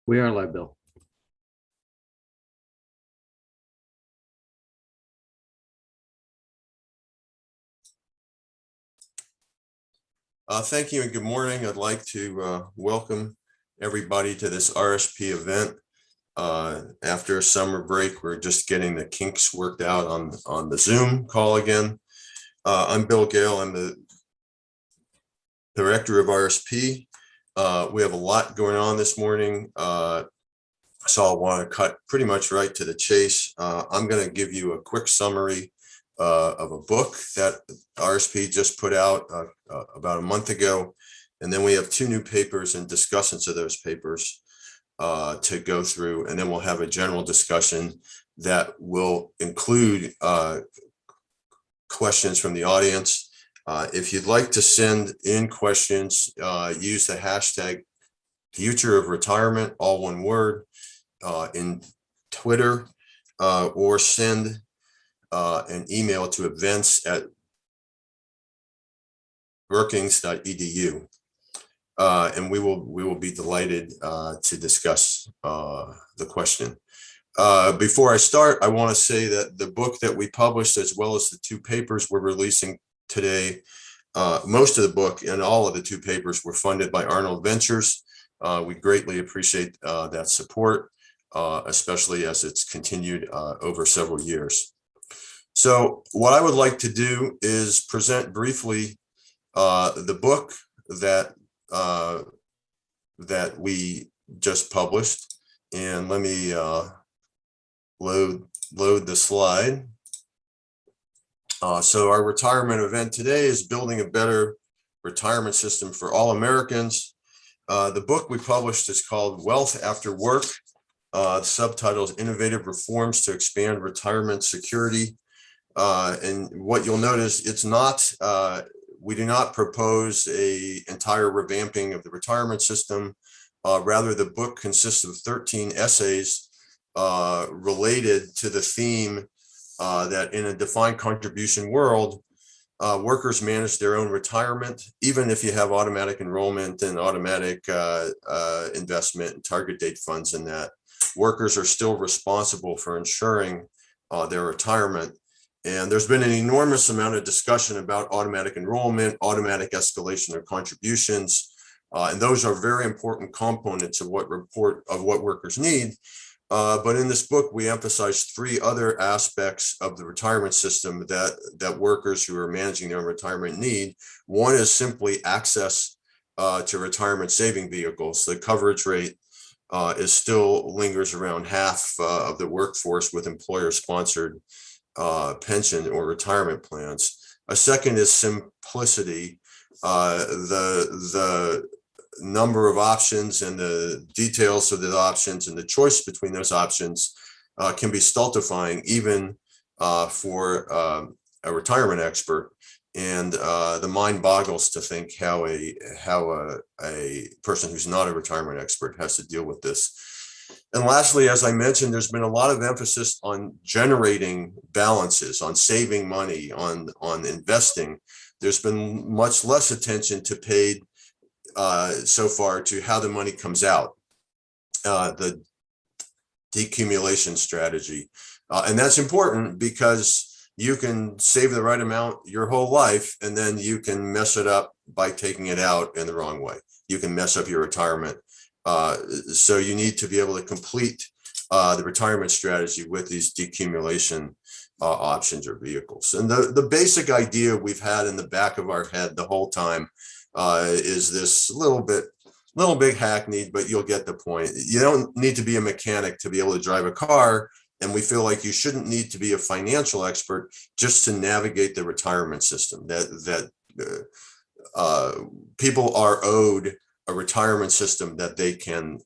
We are live, Bill. Thank you and good morning. I'd like to welcome everybody to this RSP event. After a summer break, we're just getting the kinks worked out on the Zoom call again. I'm Bill Gale. I'm the director of RSP. We have a lot going on this morning, so I want to cut pretty much right to the chase. I'm going to give you a quick summary of a book that RSP just put out about a month ago. And then we have 2 new papers and discussants of those papers to go through. And then we'll have a general discussion that will include questions from the audience. If you'd like to send in questions, use the hashtag future of retirement, all one word, in Twitter, or send an email to events@brookings.edu, and we will be delighted to discuss the question. Before I start, I want to say that the book that we published, as well as the 2 papers we're releasing today, most of the book and all of the 2 papers were funded by Arnold Ventures. We greatly appreciate that support, especially as it's continued over several years. So what I would like to do is present briefly the book that we just published, and let me load the slide. So our retirement event today is Building a Better Retirement System for All Americans. The book we published is called Wealth After Work. The subtitle is Innovative Reforms to Expand Retirement Security. And what you'll notice, it's not, we do not propose an entire revamping of the retirement system. Rather, the book consists of 13 essays related to the theme that in a defined contribution world, workers manage their own retirement, even if you have automatic enrollment and automatic investment and target date funds in that. Workers are still responsible for ensuring their retirement. And there's been an enormous amount of discussion about automatic enrollment, automatic escalation of contributions, and those are very important components of what workers need. But in this book, we emphasize 3 other aspects of the retirement system that workers who are managing their own retirement need. One is simply access to retirement saving vehicles. The coverage rate is still lingers around half of the workforce with employer-sponsored pension or retirement plans. A second is simplicity. The number of options and the details of the options and the choice between those options can be stultifying even for a retirement expert. And the mind boggles to think how a person who's not a retirement expert has to deal with this. And lastly, as I mentioned, there's been a lot of emphasis on generating balances, on saving money, on investing. There's been much less attention paid so far to how the money comes out, the decumulation strategy. And that's important because you can save the right amount your whole life, and then you can mess it up by taking it out in the wrong way. You can mess up your retirement. So you need to be able to complete the retirement strategy with these decumulation options or vehicles. And the basic idea we've had in the back of our head the whole time is this little bit hackneyed, but you'll get the point. You don't need to be a mechanic to be able to drive a car. And we feel like you shouldn't need to be a financial expert just to navigate the retirement system, that people are owed a retirement system that they can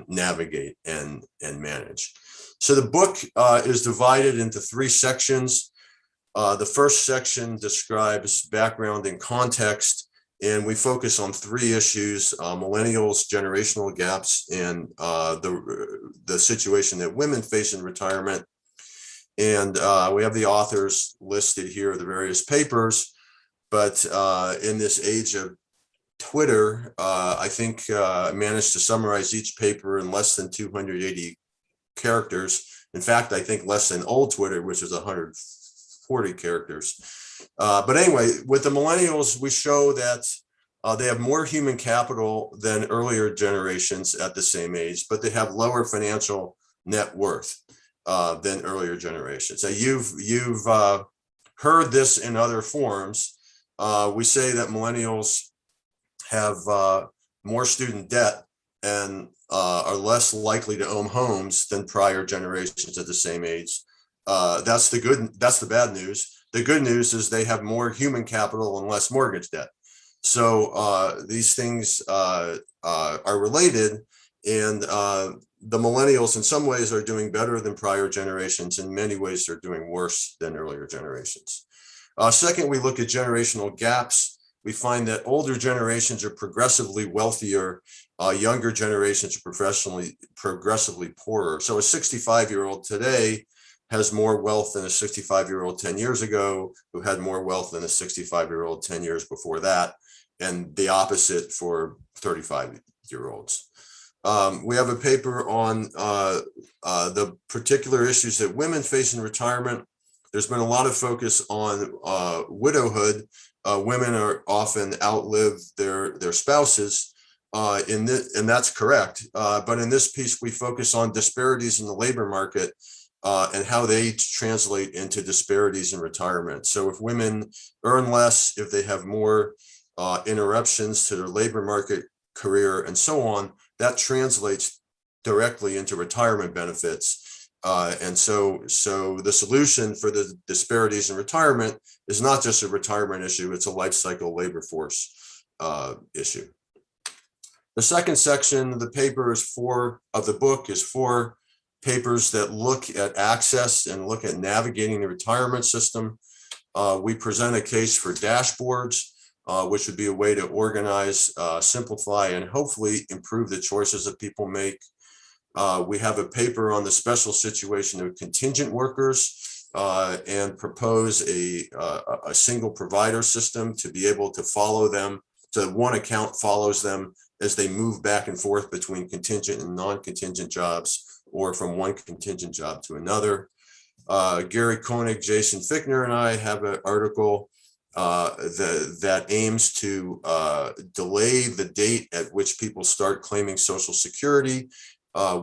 navigate and manage. So the book is divided into 3 sections. The first section describes background and context, and we focus on 3 issues: millennials, generational gaps, and the situation that women face in retirement. And we have the authors listed here, the various papers. But in this age of Twitter, I think managed to summarize each paper in less than 280 characters. In fact, I think less than old Twitter, which is 140 characters. But anyway, with the millennials, we show that they have more human capital than earlier generations at the same age, but they have lower financial net worth than earlier generations. So you've heard this in other forms. We say that millennials have more student debt and are less likely to own homes than prior generations at the same age. That's the bad news. The good news is they have more human capital and less mortgage debt. So these things are related, and the millennials in some ways are doing better than prior generations. In many ways, they're doing worse than earlier generations. Second, we look at generational gaps. We find that older generations are progressively wealthier, younger generations are progressively poorer. So a 65-year-old today has more wealth than a 65-year-old 10 years ago, who had more wealth than a 65-year-old 10 years before that, and the opposite for 35-year-olds. We have a paper on the particular issues that women face in retirement. There's been a lot of focus on widowhood. Women are often outlive their spouses, and that's correct. But in this piece, we focus on disparities in the labor market and how they translate into disparities in retirement. So if women earn less, if they have more interruptions to their labor market career and so on, that translates directly into retirement benefits. And so the solution for the disparities in retirement is not just a retirement issue, it's a life cycle labor force issue. The second section of the book is four papers that look at access and look at navigating the retirement system. We present a case for dashboards, which would be a way to organize, simplify, and hopefully improve the choices that people make. We have a paper on the special situation of contingent workers and propose a single provider system to be able to follow them, so one account follows them as they move back and forth between contingent and non-contingent jobs, or from one contingent job to another. Gary Koenig, Jason Fichtner, and I have an article that aims to delay the date at which people start claiming Social Security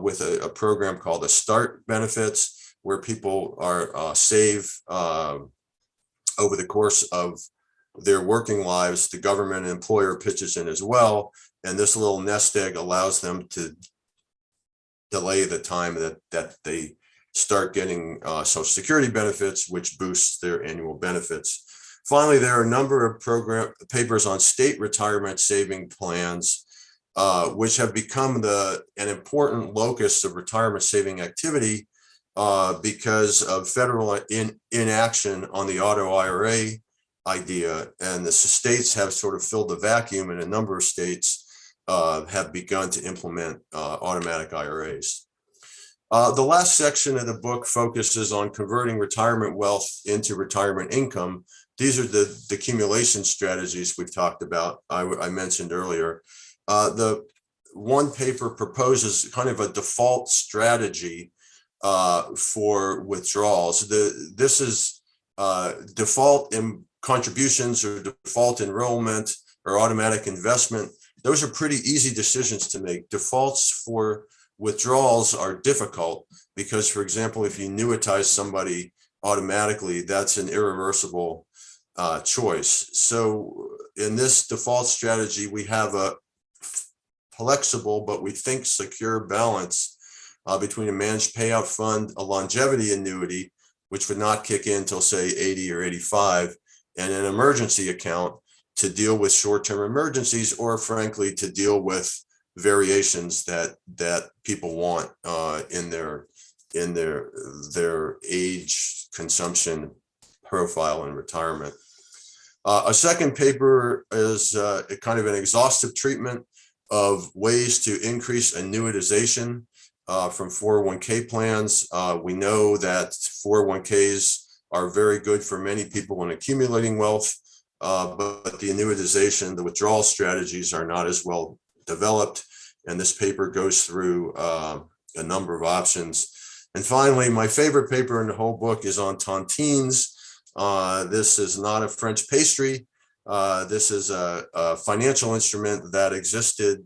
with a program called the START benefits, where people are save over the course of their working lives. The government and employer pitches in as well, and this little nest egg allows them to delay the time that they start getting Social Security benefits, which boosts their annual benefits. Finally, there are a number of papers on state retirement saving plans, which have become an important locus of retirement saving activity because of federal inaction on the auto IRA idea. And the states have sort of filled the vacuum, and a number of states have begun to implement automatic IRAs. The last section of the book focuses on converting retirement wealth into retirement income. These are the accumulation strategies we've talked about, I mentioned earlier. The one paper proposes kind of a default strategy for withdrawals. This is default in contributions or default enrollment or automatic investment. Those are pretty easy decisions to make. Defaults for withdrawals are difficult because, for example, if you annuitize somebody automatically, that's an irreversible choice. So in this default strategy, we have a flexible, but we think secure balance between a managed payout fund, a longevity annuity, which would not kick in until say 80 or 85, and an emergency account to deal with short-term emergencies, or frankly, to deal with variations that people want in their age consumption profile in retirement. A second paper is kind of an exhaustive treatment of ways to increase annuitization from 401k plans. We know that 401ks are very good for many people in accumulating wealth, but the annuitization, the withdrawal strategies are not as well developed. And this paper goes through a number of options. And finally, my favorite paper in the whole book is on tontines. This is not a French pastry. This is a financial instrument that existed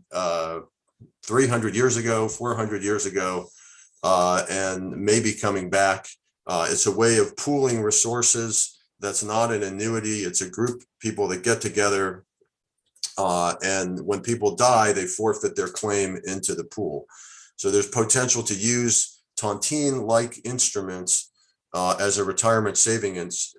300 years ago, 400 years ago, and may be coming back. It's a way of pooling resources. That's not an annuity. It's a group of people that get together, and when people die, they forfeit their claim into the pool. So there's potential to use tontine-like instruments as a retirement savings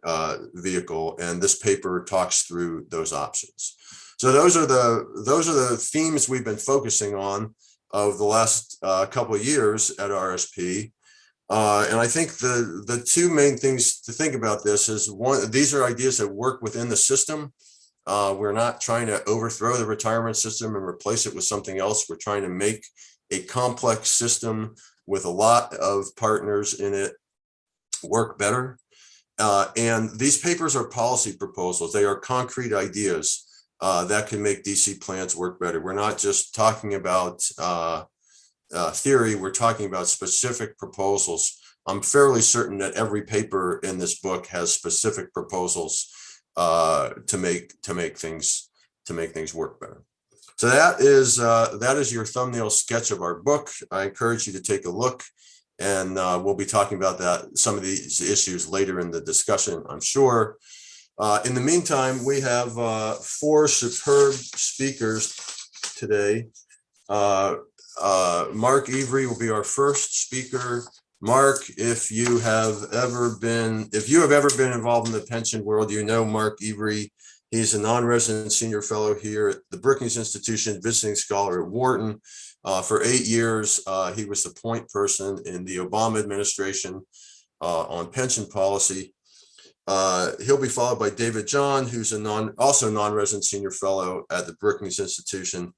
vehicle, and this paper talks through those options. So those are the themes we've been focusing on over the last couple of years at RSP. And I think the two main things to think about this is, one, these are ideas that work within the system. We're not trying to overthrow the retirement system and replace it with something else. We're trying to make a complex system with a lot of partners in it work better. And these papers are policy proposals. They are concrete ideas that can make DC plans work better. We're not just talking about theory, we're talking about specific proposals. I'm fairly certain that every paper in this book has specific proposals to make things work better. So that is your thumbnail sketch of our book. I encourage you to take a look, and we'll be talking about some of these issues later in the discussion, I'm sure. In the meantime, we have 4 superb speakers today. Mark Avery will be our first speaker. Mark, if you have ever been involved in the pension world, you know Mark Avery. He's a non-resident senior fellow here at the Brookings Institution, visiting scholar at Wharton. For 8 years, he was the point person in the Obama administration on pension policy. He'll be followed by David John, who's also non-resident senior fellow at the Brookings Institution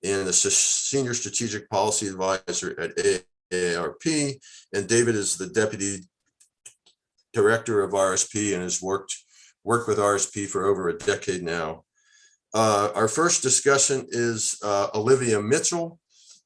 and a senior strategic policy advisor at AARP. And David is the deputy director of RSP and has worked with RSP for over a decade now. Our first discussion is Olivia Mitchell.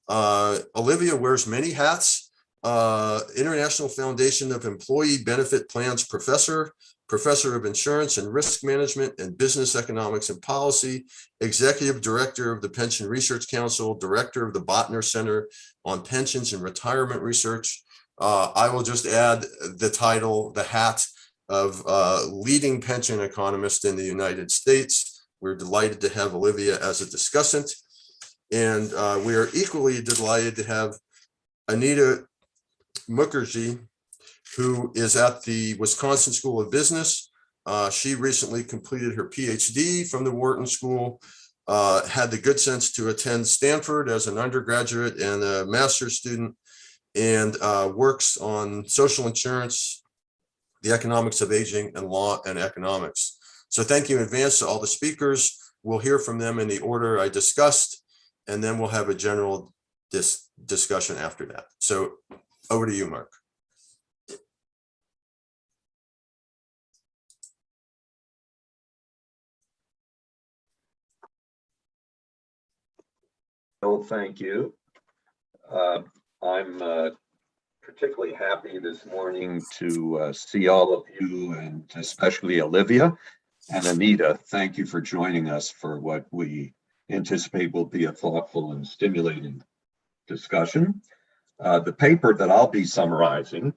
Olivia wears many hats. International Foundation of Employee Benefit Plans professor of insurance and risk management and business economics and policy, executive director of the Pension Research Council, director of the Botner Center on Pensions and Retirement Research. I will just add the hat of leading pension economist in the United States. We're delighted to have Olivia as a discussant. And we are equally delighted to have Anita Mukherjee, who is at the Wisconsin School of Business. She recently completed her PhD from the Wharton School, had the good sense to attend Stanford as an undergraduate and a master's student, and works on social insurance, the economics of aging, and law and economics. So thank you in advance to all the speakers. We'll hear from them in the order I discussed, and then we'll have a general discussion after that. So over to you, Mark. Well, thank you. I'm particularly happy this morning to see all of you, and especially Olivia and Anita. Thank you for joining us for what we anticipate will be a thoughtful and stimulating discussion. The paper that I'll be summarizing,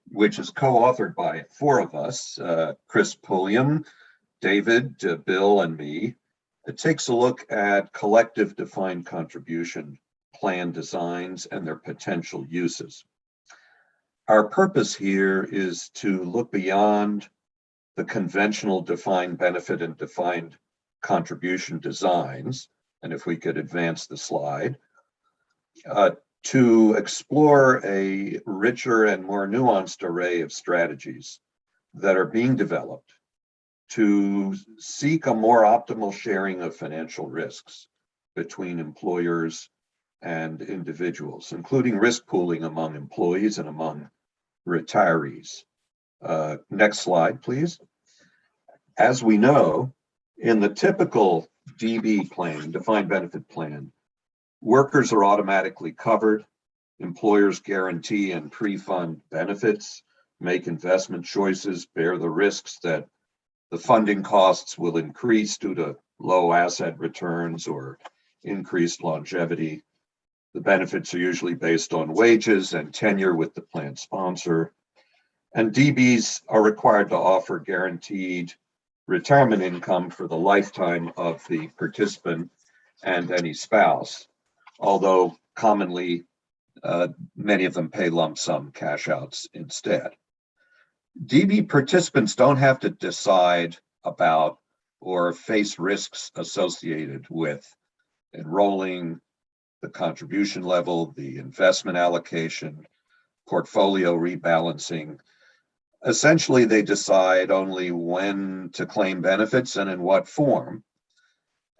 which is co-authored by 4 of us, Chris Pulliam, David, Bill, and me, it takes a look at collective defined contribution plan designs and their potential uses. Our purpose here is to look beyond the conventional defined benefit and defined contribution designs, and if we could advance the slide, to explore a richer and more nuanced array of strategies that are being developed to seek a more optimal sharing of financial risks between employers and individuals, including risk pooling among employees and among retirees. Next slide, please. As we know, In the typical DB plan, defined benefit plan, workers are automatically covered. Employers guarantee and pre-fund benefits, make investment choices, bear the risks that the funding costs will increase due to low asset returns or increased longevity. The benefits are usually based on wages and tenure with the plan sponsor. And DBs are required to offer guaranteed retirement income for the lifetime of the participant and any spouse, although commonly many of them pay lump sum cash outs instead. DB participants don't have to decide about or face risks associated with enrolling, the contribution level, the investment allocation, portfolio rebalancing. Essentially, they decide only when to claim benefits and in what form,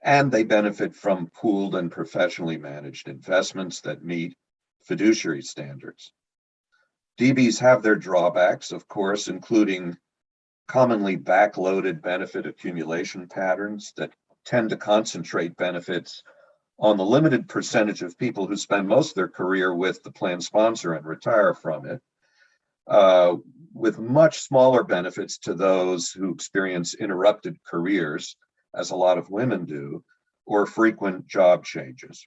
and they benefit from pooled and professionally managed investments that meet fiduciary standards. DBs have their drawbacks, of course, including commonly backloaded benefit accumulation patterns that tend to concentrate benefits on the limited percentage of people who spend most of their career with the plan sponsor and retire from it, with much smaller benefits to those who experience interrupted careers, as a lot of women do, or frequent job changes.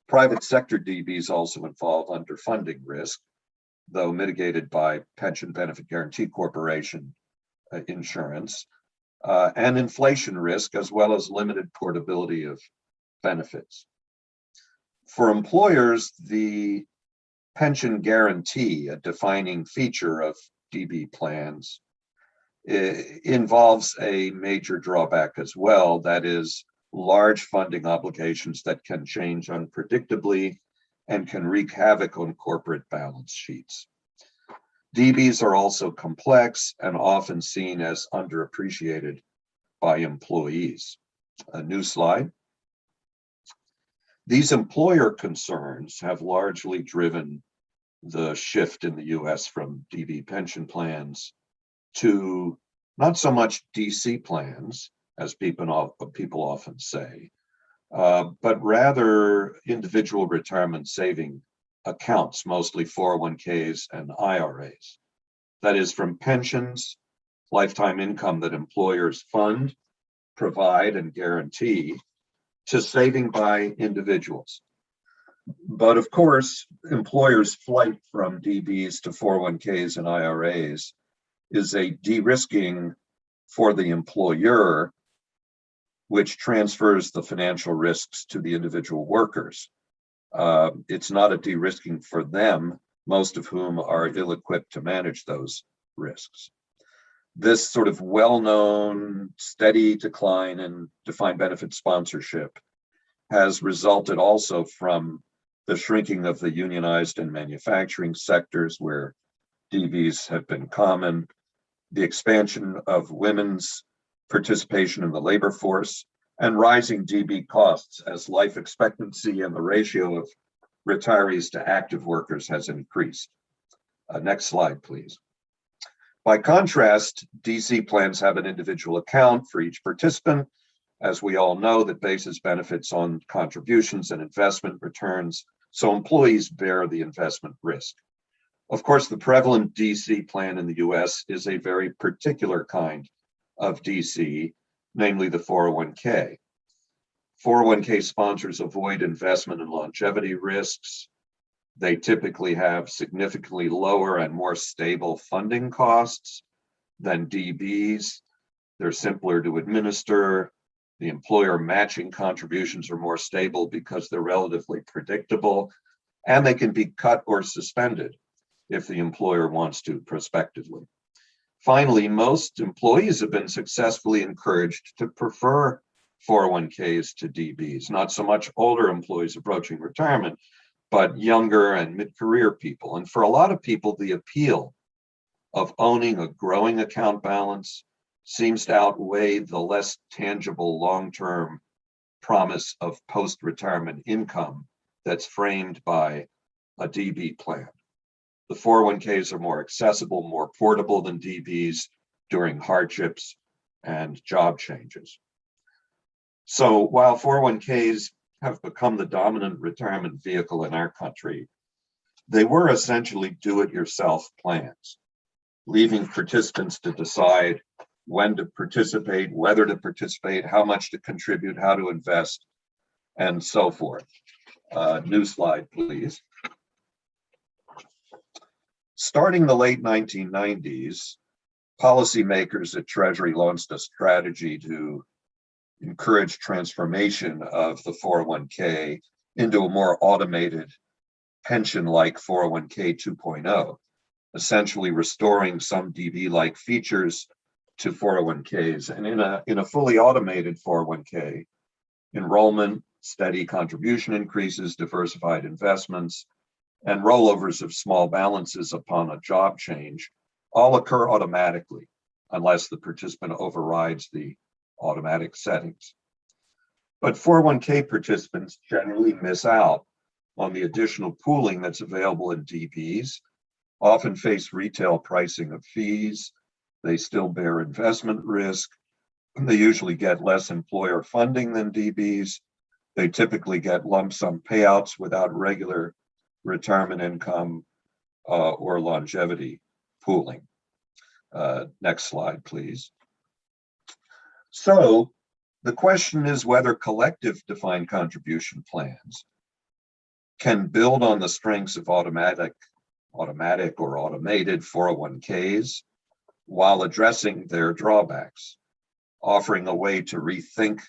Private sector DBs also involve underfunding risk, though mitigated by Pension Benefit Guaranty Corporation insurance, and inflation risk, as well as limited portability of benefits. For employers, the pension guarantee, a defining feature of DB plans, involves a major drawback as well, that is, large funding obligations that can change unpredictably and can wreak havoc on corporate balance sheets. DBs are also complex and often seen as underappreciated by employees. A new slide. These employer concerns have largely driven the shift in the US from DB pension plans to not so much DC plans, as people often say, but rather individual retirement saving accounts, mostly 401ks and IRAs. That is, from pensions, lifetime income that employers fund, provide, and guarantee, to saving by individuals. But of course, employers' flight from DBs to 401ks and IRAs is a de-risking for the employer, which transfers the financial risks to the individual workers. It's not a de-risking for them, most of whom are ill-equipped to manage those risks. This sort of well-known steady decline in defined benefit sponsorship has resulted also from the shrinking of the unionized and manufacturing sectors where DBs have been common, the expansion of women's participation in the labor force, and rising DB costs as life expectancy and the ratio of retirees to active workers has increased. Next slide, please. By contrast, DC plans have an individual account for each participant, as we all know, that bases benefits on contributions and investment returns, so employees bear the investment risk. Of course, the prevalent DC plan in the US is a very particular kind of DC, namely the 401k. 401k sponsors avoid investment and longevity risks. They typically have significantly lower and more stable funding costs than DBs. They're simpler to administer. The employer matching contributions are more stable because they're relatively predictable, and they can be cut or suspended if the employer wants to prospectively. Finally, most employees have been successfully encouraged to prefer 401ks to DBs, not so much older employees approaching retirement, but younger and mid-career people. And for a lot of people, the appeal of owning a growing account balance seems to outweigh the less tangible long-term promise of post-retirement income that's framed by a DB plan. The 401ks are more accessible, more portable than DBs during hardships and job changes. So while 401ks have become the dominant retirement vehicle in our country, they were essentially do-it-yourself plans, leaving participants to decide when to participate, whether to participate, how much to contribute, how to invest, and so forth. New slide, please. Starting the late 1990s, policymakers at Treasury launched a strategy to encourage transformation of the 401k into a more automated pension-like 401k 2.0, essentially restoring some DB-like features to 401ks. And in a fully automated 401k, enrollment, steady contribution increases, diversified investments, and rollovers of small balances upon a job change all occur automatically, unless the participant overrides the automatic settings. But 401k participants generally miss out on the additional pooling that's available in DBs, often face retail pricing of fees, they still bear investment risk, and they usually get less employer funding than DBs. They typically get lump sum payouts without regular retirement income or longevity pooling. Next slide, please. So the question is whether collective defined contribution plans can build on the strengths of automatic or automated 401ks while addressing their drawbacks, offering a way to rethink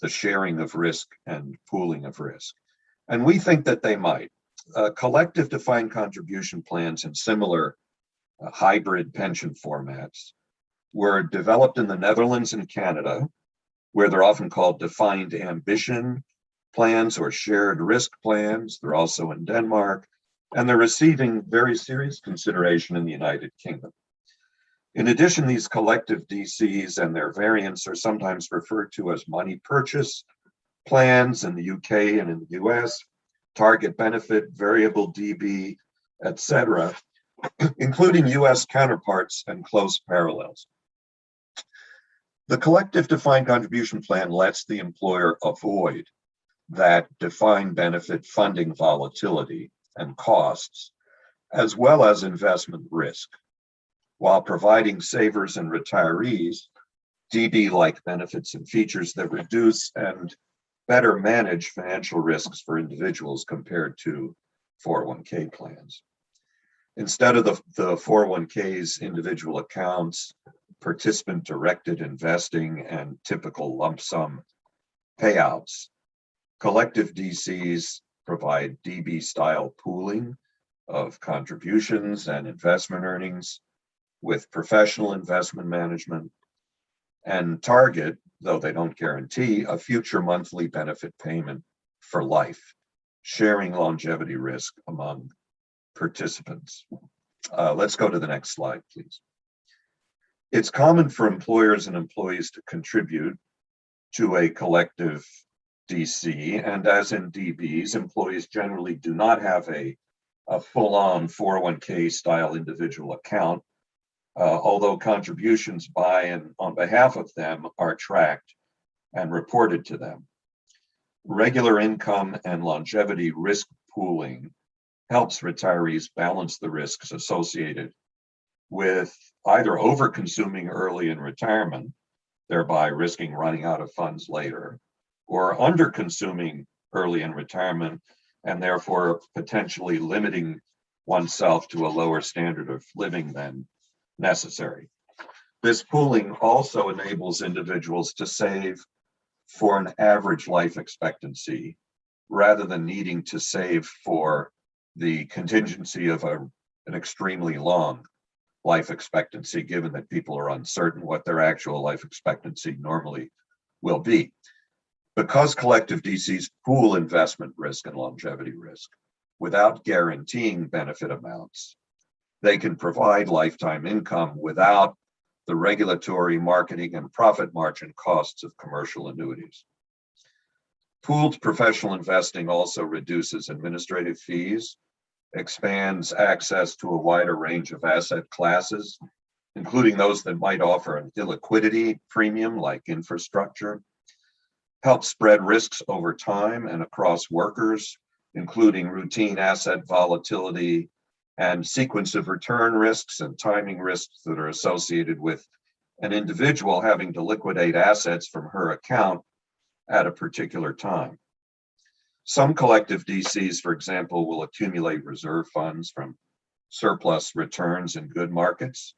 the sharing of risk and pooling of risk. And we think that they might. Collective defined contribution plans and similar hybrid pension formats were developed in the Netherlands and Canada, where they're often called defined ambition plans or shared risk plans. They're also in Denmark, and they're receiving very serious consideration in the United Kingdom. In addition, these collective DCs and their variants are sometimes referred to as money purchase plans in the UK and in the US, target benefit, variable DB, etc., including US counterparts and close parallels. The collective defined contribution plan lets the employer avoid that defined benefit funding volatility and costs, as well as investment risk, while providing savers and retirees DB-like benefits and features that reduce and better manage financial risks for individuals compared to 401k plans. Instead of the 401k's individual accounts, participant-directed investing, and typical lump sum payouts, collective DCs provide DB-style pooling of contributions and investment earnings with professional investment management, and target, though they don't guarantee, a future monthly benefit payment for life, sharing longevity risk among participants. Let's go to the next slide, please. It's common for employers and employees to contribute to a collective DC, and as in DBs, employees generally do not have a full-on 401k style individual account, although contributions by and on behalf of them are tracked and reported to them. Regular income and longevity risk pooling helps retirees balance the risks associated with either over-consuming early in retirement, thereby risking running out of funds later, or under-consuming early in retirement, and therefore potentially limiting oneself to a lower standard of living than necessary. This pooling also enables individuals to save for an average life expectancy rather than needing to save for the contingency of an extremely long life expectancy, given that people are uncertain what their actual life expectancy normally will be. Because collective DCs pool investment risk and longevity risk without guaranteeing benefit amounts, they can provide lifetime income without the regulatory, marketing, and profit margin costs of commercial annuities. Pooled professional investing also reduces administrative fees, expands access to a wider range of asset classes, including those that might offer an illiquidity premium like infrastructure, help spread risks over time and across workers, including routine asset volatility and sequence of return risks and timing risks that are associated with an individual having to liquidate assets from her account at a particular time. Some collective DCs, for example, will accumulate reserve funds from surplus returns in good markets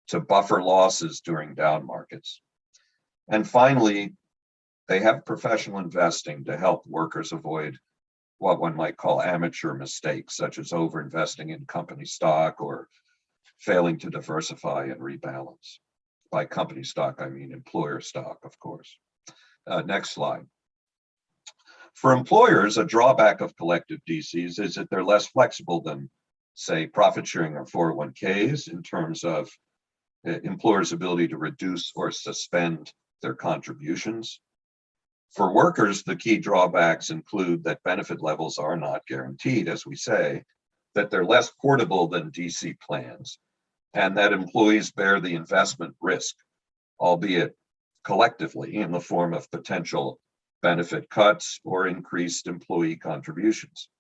to buffer losses during down markets. And finally, they have professional investing to help workers avoid what one might call amateur mistakes, such as overinvesting in company stock or failing to diversify and rebalance. By company stock, I mean employer stock, of course. Next slide. For employers, a drawback of collective DCs is that they're less flexible than, say, profit sharing or 401ks in terms of employers' ability to reduce or suspend their contributions. For workers, the key drawbacks include that benefit levels are not guaranteed, as we say, that they're less portable than DC plans, and that employees bear the investment risk, albeit collectively in the form of potential benefit cuts or increased employee contributions.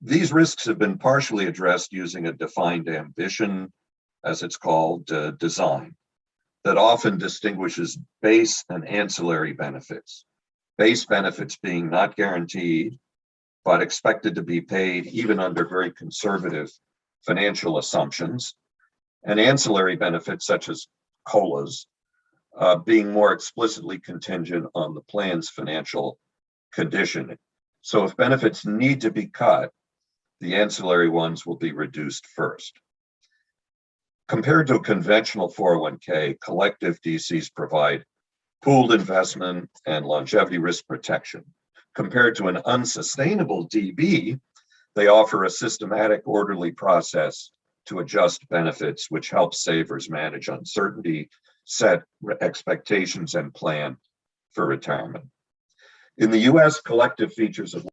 These risks have been partially addressed using a defined ambition, as it's called, design, that often distinguishes base and ancillary benefits. Base benefits being not guaranteed, but expected to be paid even under very conservative financial assumptions, and ancillary benefits such as COLAs being more explicitly contingent on the plan's financial condition. So if benefits need to be cut, the ancillary ones will be reduced first. Compared to a conventional 401k, collective DCs provide pooled investment and longevity risk protection. Compared to an unsustainable DB, they offer a systematic, orderly process to adjust benefits, which helps savers manage uncertainty, set expectations, and plan for retirement. In the US, collective features of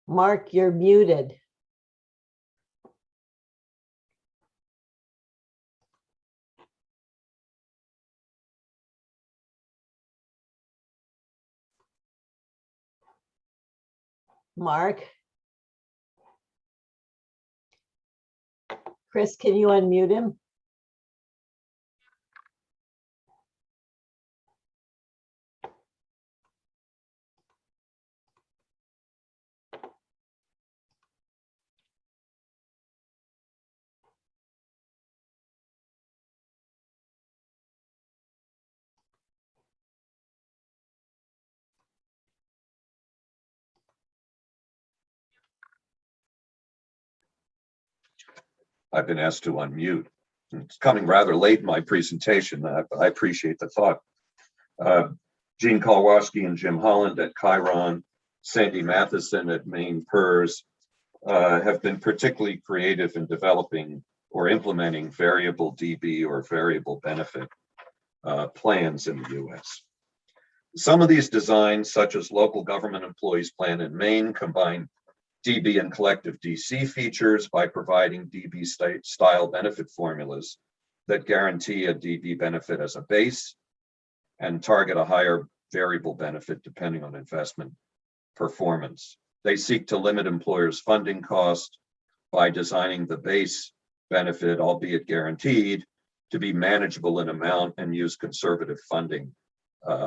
Mark, you're muted. Mark? Chris, can you unmute him? I've been asked to unmute. It's coming rather late in my presentation. I appreciate the thought. Gene Kalwowski and Jim Holland at Chiron, Sandy Matheson at Maine PERS have been particularly creative in developing or implementing variable DB or variable benefit plans in the US. Some of these designs, such as Local Government Employees Plan in Maine, combine DB and collective DC features by providing DB style benefit formulas that guarantee a DB benefit as a base and target a higher variable benefit depending on investment performance. They seek to limit employers' funding cost by designing the base benefit, albeit guaranteed, to be manageable in amount and use conservative funding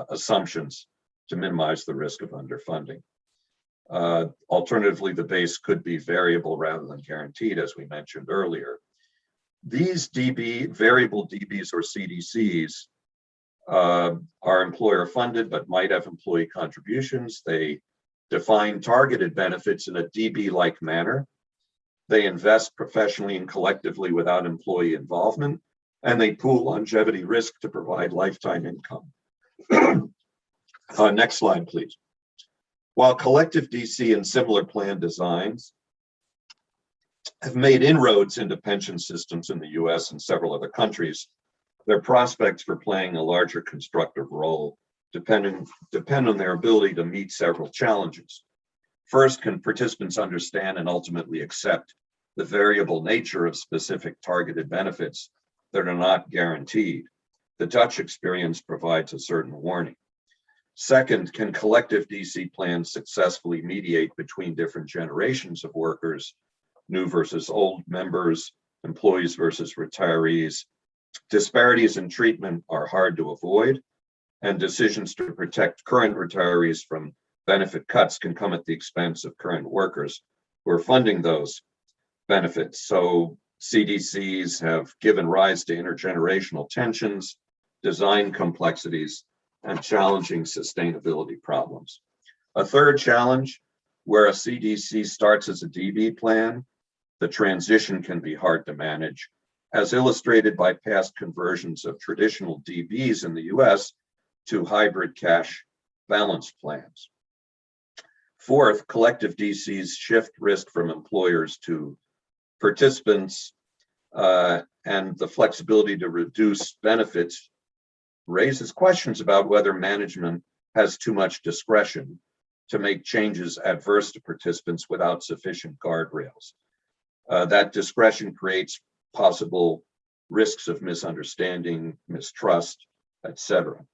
assumptions to minimize the risk of underfunding. Alternatively, the base could be variable rather than guaranteed, as we mentioned earlier. These variable DBs or CDCs are employer funded, but might have employee contributions. They define targeted benefits in a DB-like manner. They invest professionally and collectively without employee involvement, and they pool longevity risk to provide lifetime income. Next slide, please. While collective DC and similar plan designs have made inroads into pension systems in the US and several other countries, their prospects for playing a larger constructive role depend on their ability to meet several challenges. First, can participants understand and ultimately accept the variable nature of specific targeted benefits that are not guaranteed. The Dutch experience provides a certain warning. Second, can collective DC plans successfully mediate between different generations of workers, new versus old members, employees versus retirees? Disparities in treatment are hard to avoid, and decisions to protect current retirees from benefit cuts can come at the expense of current workers who are funding those benefits. So CDCs have given rise to intergenerational tensions, design complexities, and challenging sustainability problems. A third challenge, where a CDC starts as a DB plan, the transition can be hard to manage, as illustrated by past conversions of traditional DBs in the US to hybrid cash balance plans. Fourth, collective DCs shift risk from employers to participants, and the flexibility to reduce benefits raises questions about whether management has too much discretion to make changes adverse to participants without sufficient guardrails. That discretion creates possible risks of misunderstanding, mistrust, etc.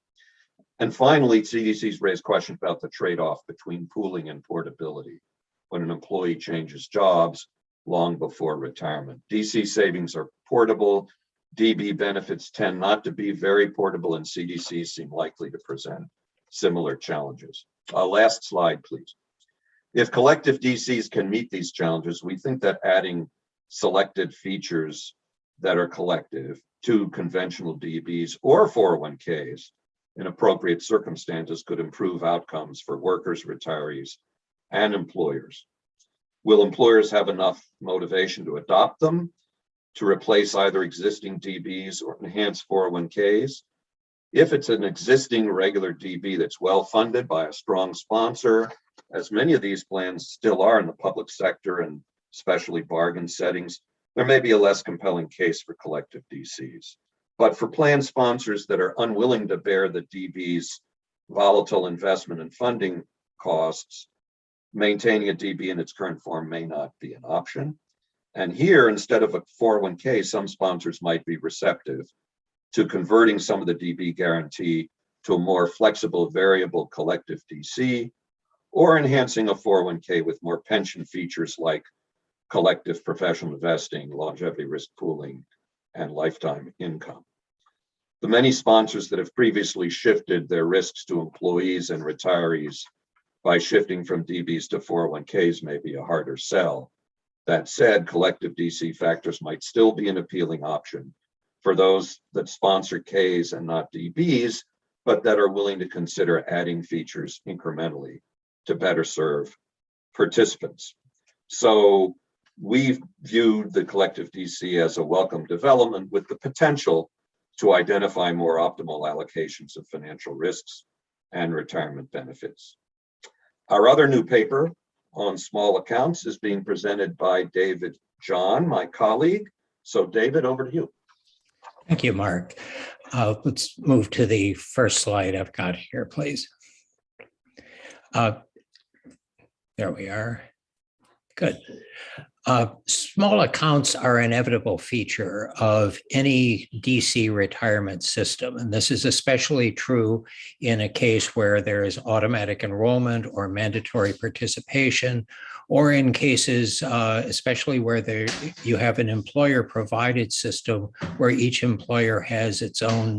And finally, CDCs raise questions about the trade-off between pooling and portability when an employee changes jobs long before retirement. DC savings are portable. DB benefits tend not to be very portable, and CDCs seem likely to present similar challenges. Last slide, please. If collective DCs can meet these challenges, we think that adding selected features that are collective to conventional DBs or 401ks in appropriate circumstances could improve outcomes for workers, retirees, and employers. Will employers have enough motivation to adopt them, to replace either existing DBs or enhance 401ks? If it's an existing regular DB that's well-funded by a strong sponsor, as many of these plans still are in the public sector and especially bargain settings, there may be a less compelling case for collective DCs. But for plan sponsors that are unwilling to bear the DB's volatile investment and funding costs, maintaining a DB in its current form may not be an option. And here, instead of a 401k, some sponsors might be receptive to converting some of the DB guarantee to a more flexible variable collective DC, or enhancing a 401k with more pension features like collective professional investing, longevity risk pooling, and lifetime income. The many sponsors that have previously shifted their risks to employees and retirees by shifting from DBs to 401ks may be a harder sell. That said, collective DC factors might still be an appealing option for those that sponsor Ks and not DBs, but that are willing to consider adding features incrementally to better serve participants. So we've viewed the collective DC as a welcome development with the potential to identify more optimal allocations of financial risks and retirement benefits. Our other new paper on small accounts is being presented by David John, my colleague. So David, over to you. Thank you, Mark. Let's move to the first slide I've got here, please. There we are. Good. Small accounts are an inevitable feature of any DC retirement system, and this is especially true in a case where there is automatic enrollment or mandatory participation, or in cases, especially where you have an employer-provided system where each employer has its own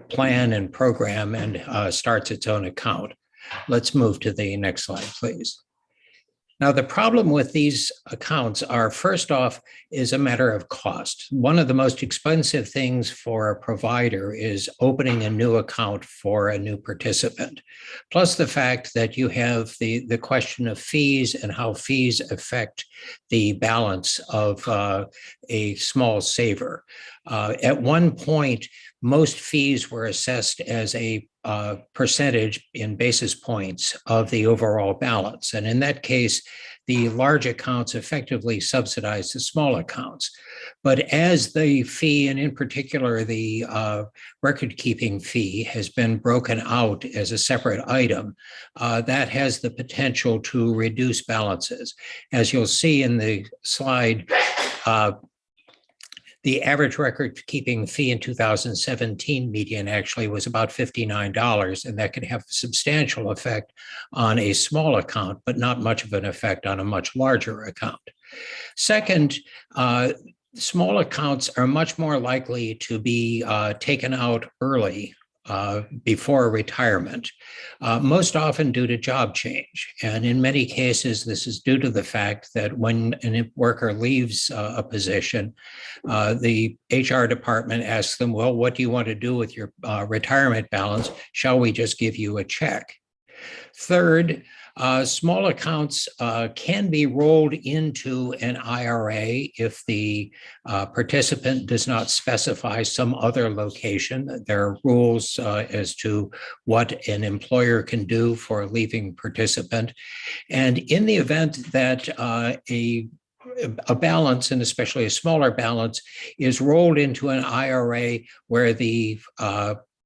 plan and program and starts its own account. Let's move to the next slide, please. Now, the problem with these accounts are, first off, is a matter of cost. One of the most expensive things for a provider is opening a new account for a new participant, plus the fact that you have the question of fees and how fees affect the balance of a small saver. At one point, most fees were assessed as a percentage in basis points of the overall balance. And in that case, the large accounts effectively subsidize the small accounts. But as the fee, and in particular the record-keeping fee, has been broken out as a separate item, that has the potential to reduce balances. As you'll see in the slide, the average record-keeping fee in 2017 median actually was about $59, and that can have a substantial effect on a small account, but not much of an effect on a much larger account. Second, small accounts are much more likely to be taken out early before retirement, most often due to job change. And in many cases, this is due to the fact that when a worker leaves a position, the HR department asks them, well, what do you want to do with your retirement balance? Shall we just give you a check? Third, small accounts can be rolled into an IRA if the participant does not specify some other location. There are rules as to what an employer can do for a leaving participant. And in the event that a balance, and especially a smaller balance, is rolled into an IRA where the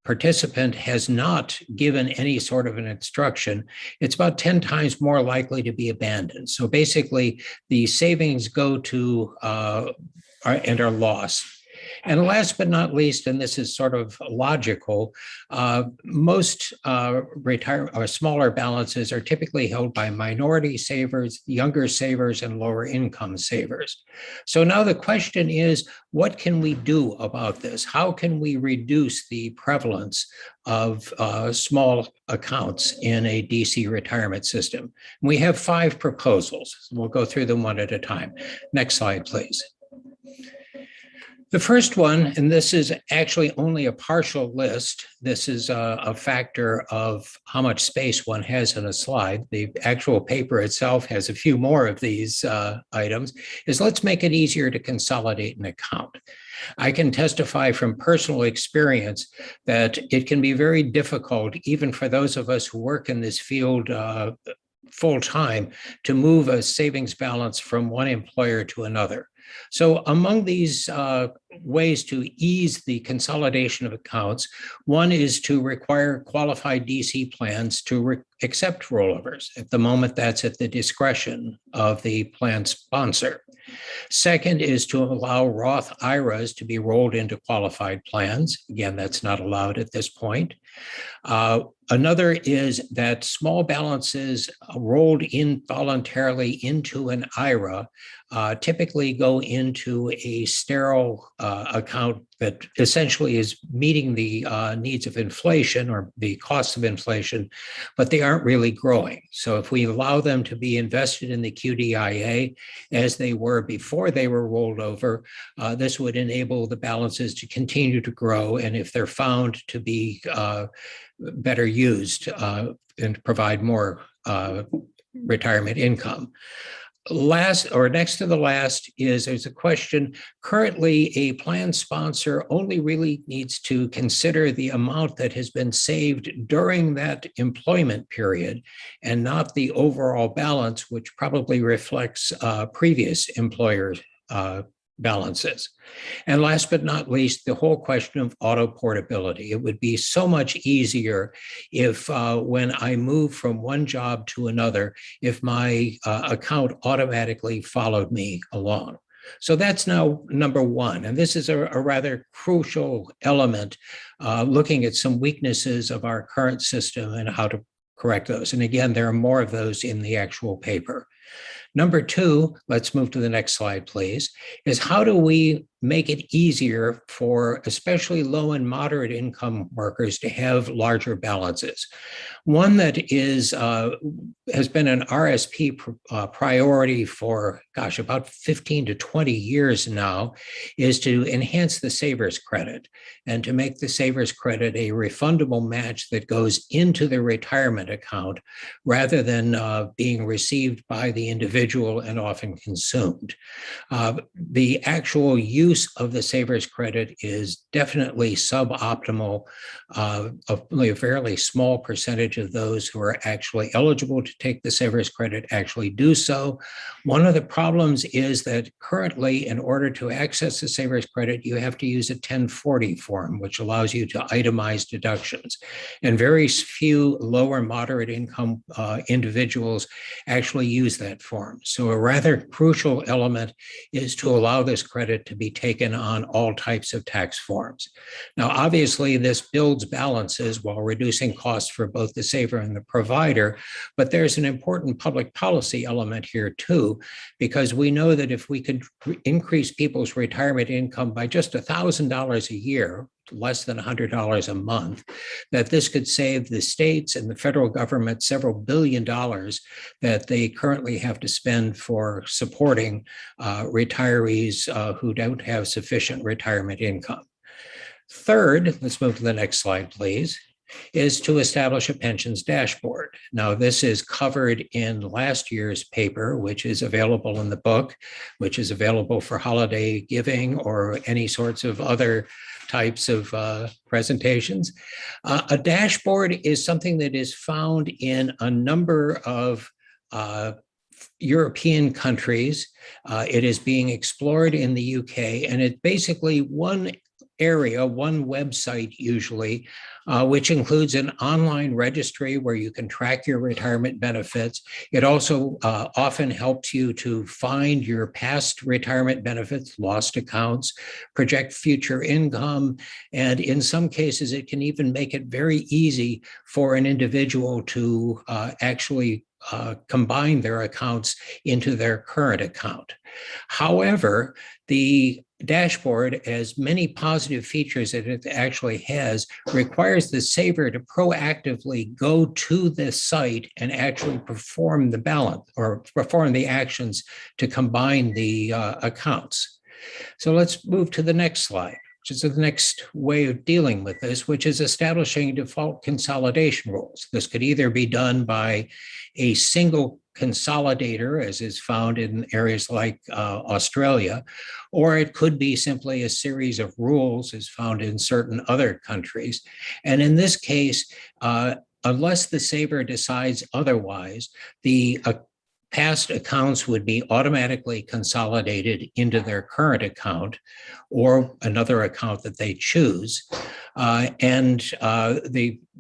participant has not given any sort of an instruction, it's about 10 times more likely to be abandoned. So basically, the savings go to and are lost. And last but not least, and this is sort of logical, most smaller balances are typically held by minority savers, younger savers, and lower income savers. So now the question is, what can we do about this? How can we reduce the prevalence of small accounts in a DC retirement system? We have 5 proposals. We'll go through them one at a time. Next slide, please. The first one, and this is actually only a partial list, this is a factor of how much space one has in a slide. The actual paper itself has a few more of these items, is let's make it easier to consolidate an account. I can testify from personal experience that it can be very difficult, even for those of us who work in this field full time, to move a savings balance from one employer to another. So among these ways to ease the consolidation of accounts, one is to require qualified DC plans to accept rollovers. At the moment, that's at the discretion of the plan sponsor. Second is to allow Roth IRAs to be rolled into qualified plans. Again, that's not allowed at this point. Another is that small balances rolled in voluntarily into an IRA typically go into a sterile account that essentially is meeting the needs of inflation or the cost of inflation, but they aren't really growing. So if we allow them to be invested in the QDIA as they were before they were rolled over, this would enable the balances to continue to grow. And if they're found to be better used and provide more retirement income. Last, or next to the last, is there's a question. Currently, a plan sponsor only really needs to consider the amount that has been saved during that employment period and not the overall balance, which probably reflects previous employer balances. And last but not least, the whole question of auto portability. It would be so much easier if when I move from one job to another, if my account automatically followed me along. So that's now number one. And this is a rather crucial element, looking at some weaknesses of our current system and how to correct those. And again, there are more of those in the actual paper. Number two, let's move to the next slide, please, is how do we make it easier for especially low and moderate income workers to have larger balances? One that is has been an RSP priority for, about 15 to 20 years now, is to enhance the Savers Credit and to make the Savers Credit a refundable match that goes into the retirement account rather than being received by the individual and often consumed. The actual use use of the Savers credit is definitely suboptimal. Only a fairly small percentage of those who are actually eligible to take the Savers credit actually do so. One of the problems is that currently, in order to access the Savers credit, you have to use a 1040 form, which allows you to itemize deductions. And very few low or moderate income individuals actually use that form. So a rather crucial element is to allow this credit to be taken on all types of tax forms. Now, obviously, this builds balances while reducing costs for both the saver and the provider, but there's an important public policy element here too, because we know that if we could increase people's retirement income by just $1,000 a year, less than $100 a month, that this could save the states and the federal government several $billions that they currently have to spend for supporting retirees who don't have sufficient retirement income. Third, let's move to the next slide, please, is to establish a pensions dashboard. Now, this is covered in last year's paper, which is available in the book, which is available for holiday giving or any sorts of other types of presentations. A dashboard is something that is found in a number of European countries. It is being explored in the UK, and it's basically one area, one website usually, which includes an online registry where you can track your retirement benefits. It also often helps you to find your past retirement benefits, lost accounts, project future income, and in some cases, it can even make it very easy for an individual to actually combine their accounts into their current account. However, the dashboard, as many positive features that it actually has, requires the saver to proactively go to the site and actually perform the balance or perform the actions to combine the accounts. So let's move to the next slide, which is the next way of dealing with this, which is establishing default consolidation rules. This could either be done by a single consolidator, as is found in areas like Australia, or it could be simply a series of rules as found in certain other countries. And in this case, unless the saver decides otherwise, the past accounts would be automatically consolidated into their current account or another account that they choose.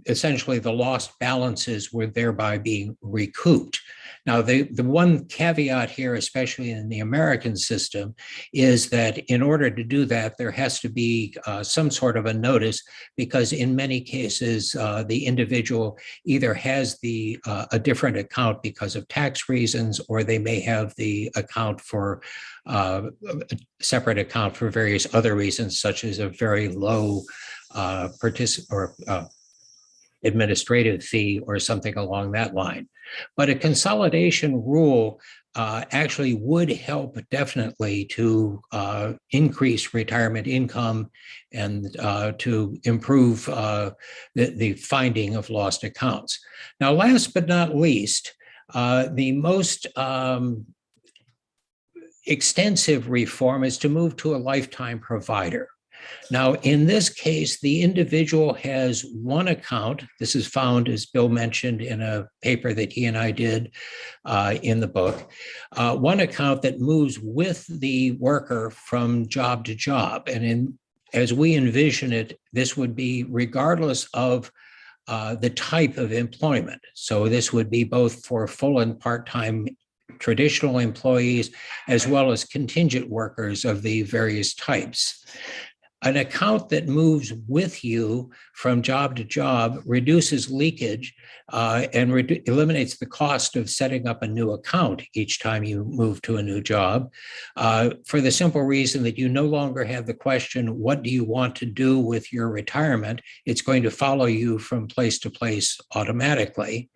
Essentially the lost balances were thereby being recouped. Now, the one caveat here, especially in the American system, is that in order to do that, there has to be some sort of a notice, because in many cases, the individual either has a different account because of tax reasons, or they may have the account for a separate account for various other reasons, such as a very low administrative fee or something along that line. But a consolidation rule actually would help definitely to increase retirement income and to improve the finding of lost accounts. Now, last but not least, the most extensive reform is to move to a lifetime provider. Now, in this case, the individual has one account. This is found, as Bill mentioned, in a paper that he and I did in the book, one account that moves with the worker from job to job. And as we envision it, this would be regardless of the type of employment. So this would be both for full and part-time traditional employees, as well as contingent workers of the various types. An account that moves with you from job to job reduces leakage and eliminates the cost of setting up a new account each time you move to a new job, for the simple reason that you no longer have the question, what do you want to do with your retirement? It's going to follow you from place to place automatically.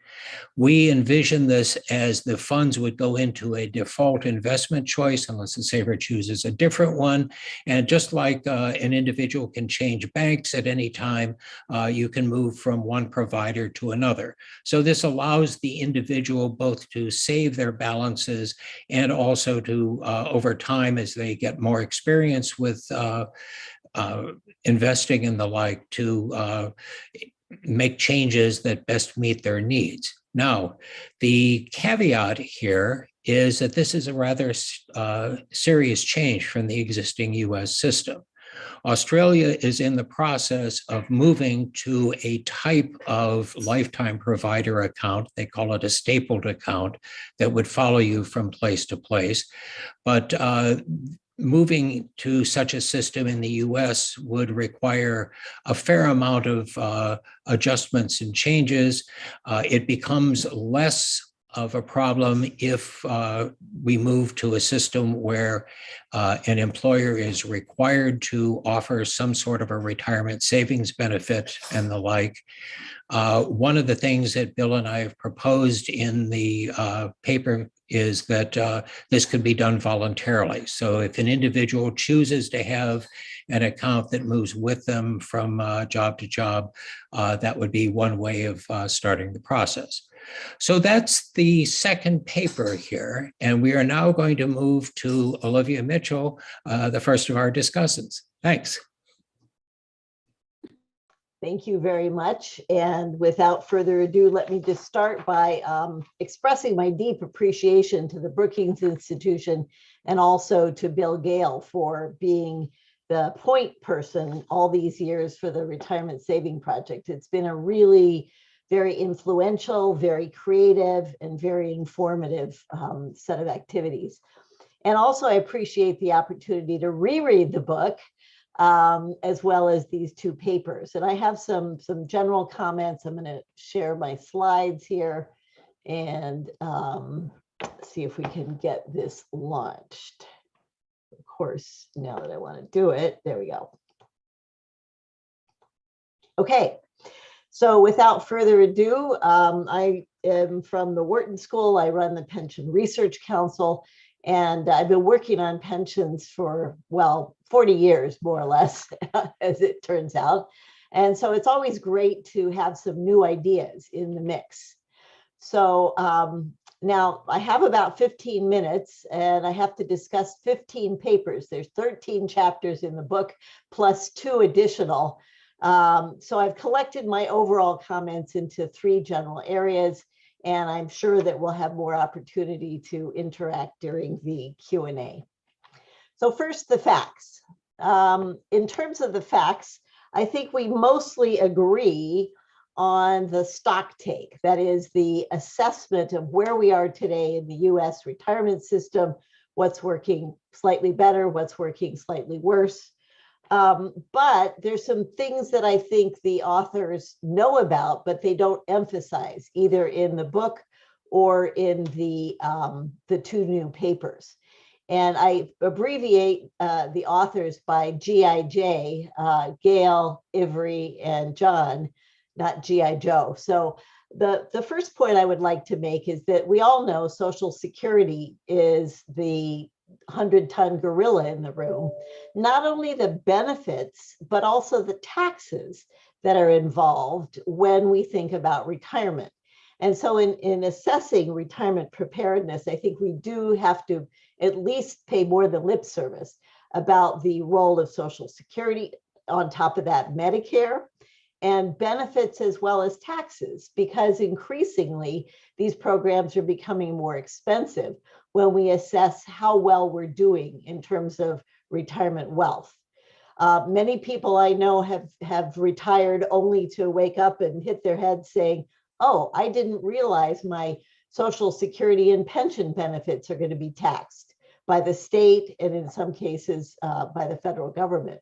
We envision this as the funds would go into a default investment choice unless the saver chooses a different one. And just like an individual can change banks at any time, you can move from one provider to another. So this allows the individual both to save their balances and also to, over time, as they get more experience with investing and the like, to make changes that best meet their needs. Now, the caveat here is that this is a rather serious change from the existing US system. Australia is in the process of moving to a type of lifetime provider account. They call it a stapled account that would follow you from place to place. But moving to such a system in the US would require a fair amount of adjustments and changes. It becomes less of a problem if we move to a system where an employer is required to offer some sort of a retirement savings benefit and the like. One of the things that Bill and I have proposed in the paper is that this could be done voluntarily. So if an individual chooses to have an account that moves with them from job to job, that would be one way of starting the process. So that's the second paper here. And we are now going to move to Olivia Mitchell, the first of our discussants. Thanks. Thank you very much. And without further ado, let me just start by expressing my deep appreciation to the Brookings Institution and also to Bill Gale for being the point person all these years for the Retirement Saving Project. It's been a really very influential, very creative, and very informative set of activities. And also I appreciate the opportunity to reread the book as well as these two papers. And I have some general comments. I'm going to share my slides here and see if we can get this launched. Of course, now that I want to do it, there we go. Okay, so without further ado, I am from the Wharton School. I run the Pension Research Council. And I've been working on pensions for, well, 40 years, more or less, as it turns out. And so it's always great to have some new ideas in the mix. So now I have about 15 minutes and I have to discuss 15 papers. There's 13 chapters in the book, plus 2 additional. So I've collected my overall comments into 3 general areas. And I'm sure that we'll have more opportunity to interact during the Q&A. So first, the facts. In terms of the facts, I think we mostly agree on the stock take. That is the assessment of where we are today in the US retirement system, what's working slightly better, what's working slightly worse. But there's some things that I think the authors know about, but they don't emphasize either in the book or in the 2 new papers. And I abbreviate the authors by GIJ, Gail, Ivry, and John, not G.I. Joe. So the first point I would like to make is that we all know Social Security is the 100-ton gorilla in the room. Not only the benefits, but also the taxes that are involved when we think about retirement. And so in assessing retirement preparedness, I think we do have to at least pay more than lip service about the role of Social Security. On top of that, Medicare and benefits as well as taxes, because increasingly these programs are becoming more expensive when we assess how well we're doing in terms of retirement wealth. Many people I know have retired only to wake up and hit their head saying, oh, I didn't realize my Social Security and pension benefits are going to be taxed by the state and in some cases by the federal government.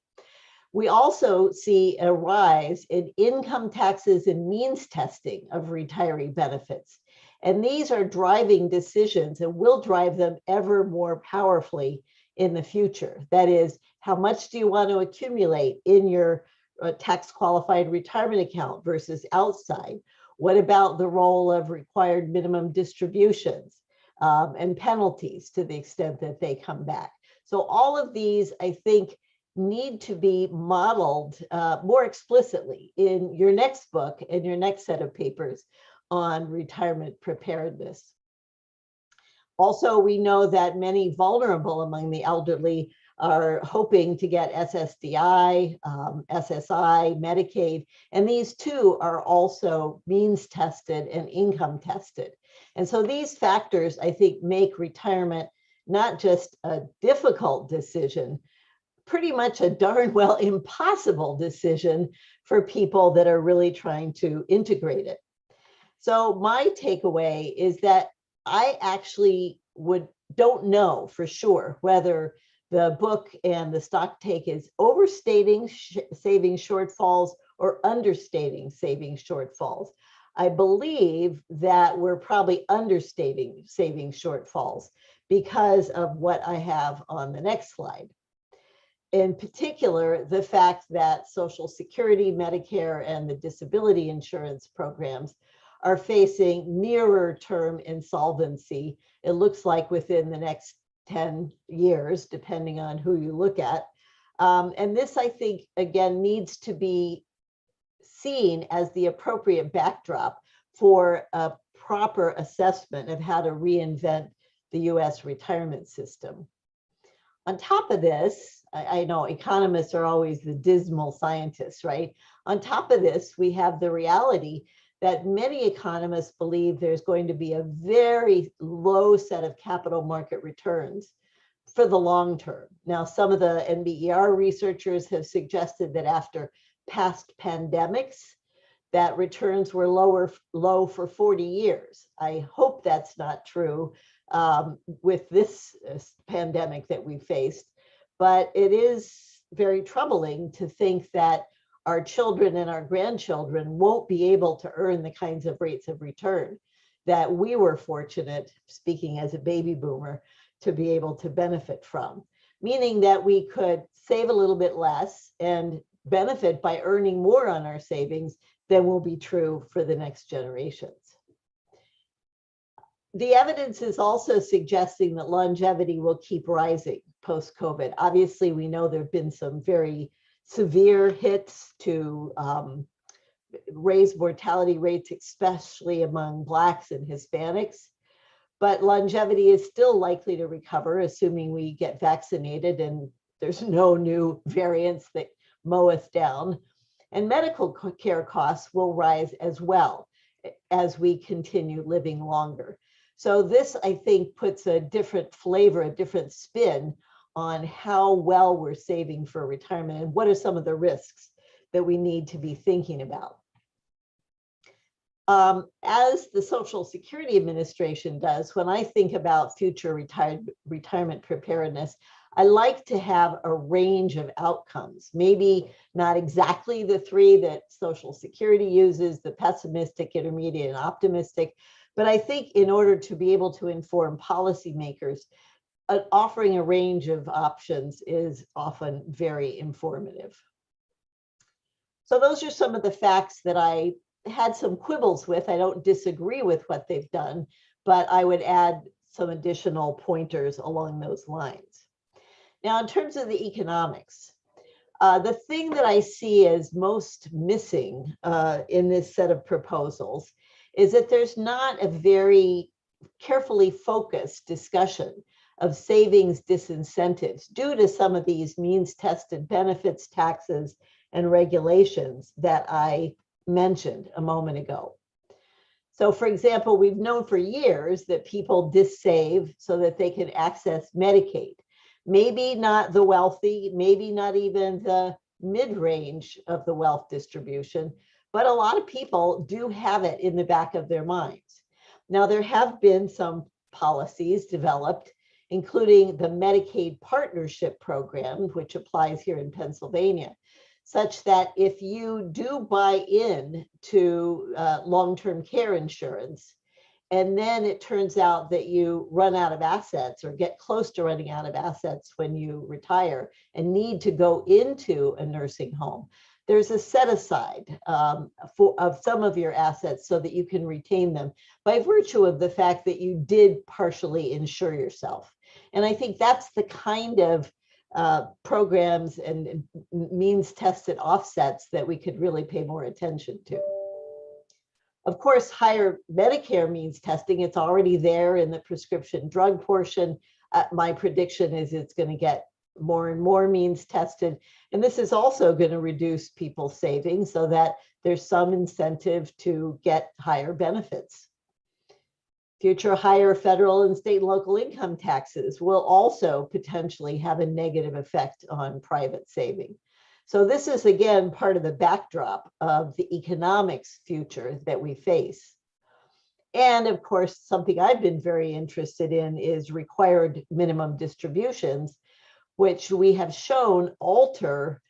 We also see a rise in income taxes and means testing of retiree benefits. And these are driving decisions and will drive them ever more powerfully in the future. That is, how much do you want to accumulate in your tax qualified retirement account versus outside? What about the role of required minimum distributions and penalties to the extent that they come back? So all of these, I think, need to be modeled more explicitly in your next book and your next set of papers on retirement preparedness. Also, we know that many vulnerable among the elderly are hoping to get SSDI, SSI, Medicaid, and these too are also means tested and income tested. And so these factors, I think, make retirement not just a difficult decision, pretty much a darn well impossible decision for people that are really trying to integrate it. So my takeaway is that I actually don't know for sure whether the book and the stock take is overstating saving shortfalls or understating saving shortfalls. I believe that we're probably understating saving shortfalls because of what I have on the next slide. In particular, the fact that Social Security, Medicare, and the disability insurance programs are facing nearer term insolvency. It looks like within the next 10 years, depending on who you look at. And this, I think, again, needs to be seen as the appropriate backdrop for a proper assessment of how to reinvent the US retirement system. On top of this, I know economists are always the dismal scientists, right? On top of this, we have the reality that many economists believe there's going to be a very low set of capital market returns for the long term. Now, some of the NBER researchers have suggested that after past pandemics, that returns were low for 40 years. I hope that's not true with this pandemic that we faced, but it is very troubling to think that our children and our grandchildren won't be able to earn the kinds of rates of return that we were fortunate, speaking as a baby boomer, to be able to benefit from, meaning that we could save a little bit less and benefit by earning more on our savings than will be true for the next generations. The evidence is also suggesting that longevity will keep rising post-COVID. Obviously, we know there have been some very severe hits to raise mortality rates, especially among Blacks and Hispanics. But longevity is still likely to recover, assuming we get vaccinated and there's no new variants that mow us down. And medical care costs will rise as well as we continue living longer. So this, I think, puts a different flavor, a different spin on how well we're saving for retirement and what are some of the risks that we need to be thinking about. As the Social Security Administration does, when I think about future retirement preparedness, I like to have a range of outcomes, maybe not exactly the three that Social Security uses, the pessimistic, intermediate, and optimistic, but I think in order to be able to inform policymakers, offering a range of options is often very informative. So those are some of the facts that I had some quibbles with. I don't disagree with what they've done, but I would add some additional pointers along those lines. Now, in terms of the economics, the thing that I see as most missing in this set of proposals is that there's not a very carefully focused discussion of savings disincentives due to some of these means-tested benefits, taxes, and regulations that I mentioned a moment ago. So, for example, we've known for years that people dissave so that they can access Medicaid. Maybe not the wealthy, maybe not even the mid-range of the wealth distribution, but a lot of people do have it in the back of their minds. Now, there have been some policies developed, including the Medicaid Partnership Program, which applies here in Pennsylvania, such that if you do buy in to long-term care insurance, and then it turns out that you run out of assets or get close to running out of assets when you retire and need to go into a nursing home, there's a set aside of some of your assets so that you can retain them by virtue of the fact that you did partially insure yourself. And I think that's the kind of programs and means tested offsets that we could really pay more attention to. Of course, higher Medicare means testing, it's already there in the prescription drug portion. My prediction is it's going to get more and more means tested. And this is also going to reduce people's savings so that there's some incentive to get higher benefits. Future higher federal and state and local income taxes will also potentially have a negative effect on private saving. So this is, again, part of the backdrop of the economics future that we face. And of course, something I've been very interested in is required minimum distributions, which we have shown alter,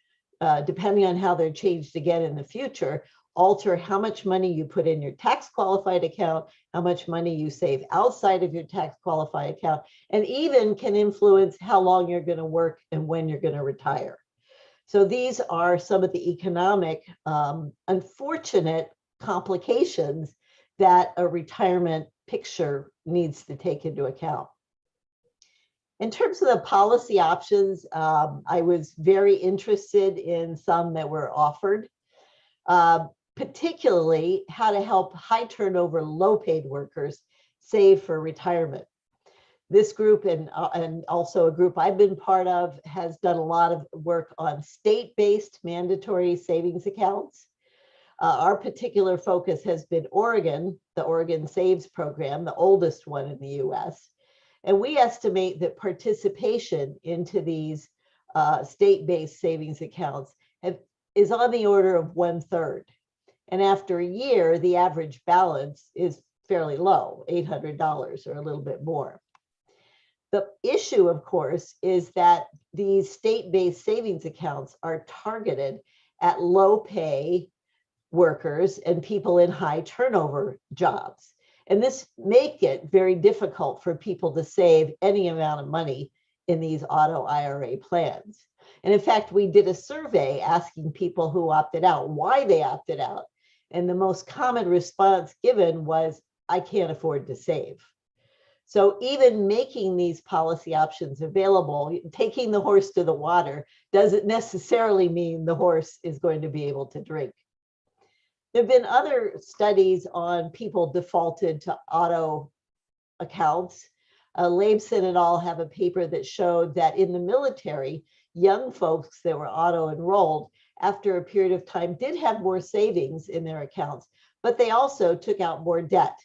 depending on how they're changed again in the future, alter how much money you put in your tax qualified account, how much money you save outside of your tax qualified account, and even can influence how long you're going to work and when you're going to retire. So these are some of the economic unfortunate complications that a retirement picture needs to take into account. In terms of the policy options, I was very interested in some that were offered, particularly how to help high turnover, low paid workers save for retirement. This group and also a group I've been part of has done a lot of work on state-based mandatory savings accounts. Our particular focus has been Oregon, the Oregon Saves program, the oldest one in the US. And we estimate that participation into these state-based savings accounts is on the order of 1/3. And after a year, the average balance is fairly low, $800 or a little bit more. The issue, of course, is that these state-based savings accounts are targeted at low pay workers and people in high turnover jobs. And this makes it very difficult for people to save any amount of money in these auto IRA plans. And in fact, we did a survey asking people who opted out why they opted out. And the most common response given was, I can't afford to save. So even making these policy options available, taking the horse to the water, doesn't necessarily mean the horse is going to be able to drink. There have been other studies on people defaulted to auto accounts. Labeson et al. Have a paper that showed that in the military, young folks that were auto enrolled after a period of time did have more savings in their accounts, but they also took out more debt.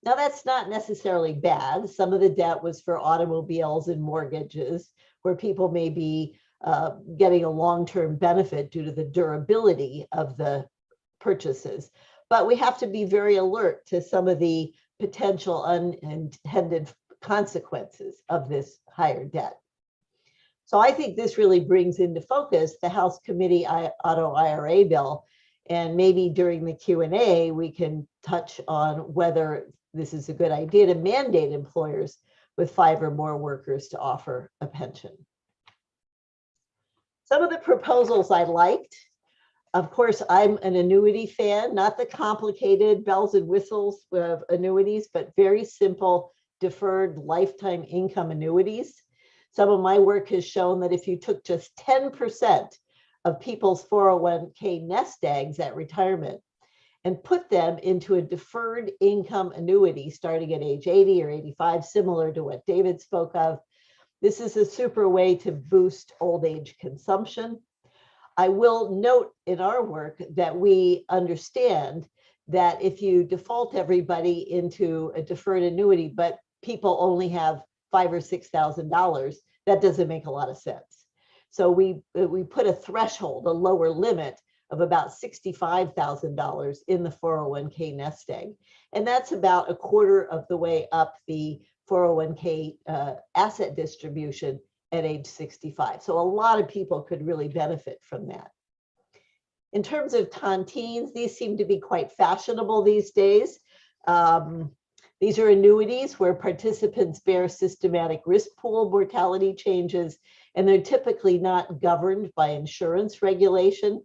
Now, that's not necessarily bad. Some of the debt was for automobiles and mortgages, where people may be getting a long-term benefit due to the durability of the purchases. But we have to be very alert to some of the potential unintended consequences of this higher debt. So I think this really brings into focus the House Committee Auto IRA bill, and maybe during the Q&A, we can touch on whether this is a good idea to mandate employers with 5 or more workers to offer a pension. Some of the proposals I liked, of course, I'm an annuity fan, not the complicated bells and whistles of annuities, but very simple deferred lifetime income annuities. Some of my work has shown that if you took just 10% of people's 401k nest eggs at retirement and put them into a deferred income annuity starting at age 80 or 85, similar to what David spoke of, this is a super way to boost old age consumption. I will note in our work that we understand that if you default everybody into a deferred annuity, but people only have $5,000 or $6,000, that doesn't make a lot of sense. So we put a threshold, a lower limit of about $65,000 in the 401k nest egg. And that's about a quarter of the way up the 401k asset distribution at age 65. So a lot of people could really benefit from that. In terms of tontines, these seem to be quite fashionable these days. These are annuities where participants bear systematic risk pool mortality changes, and they're typically not governed by insurance regulation.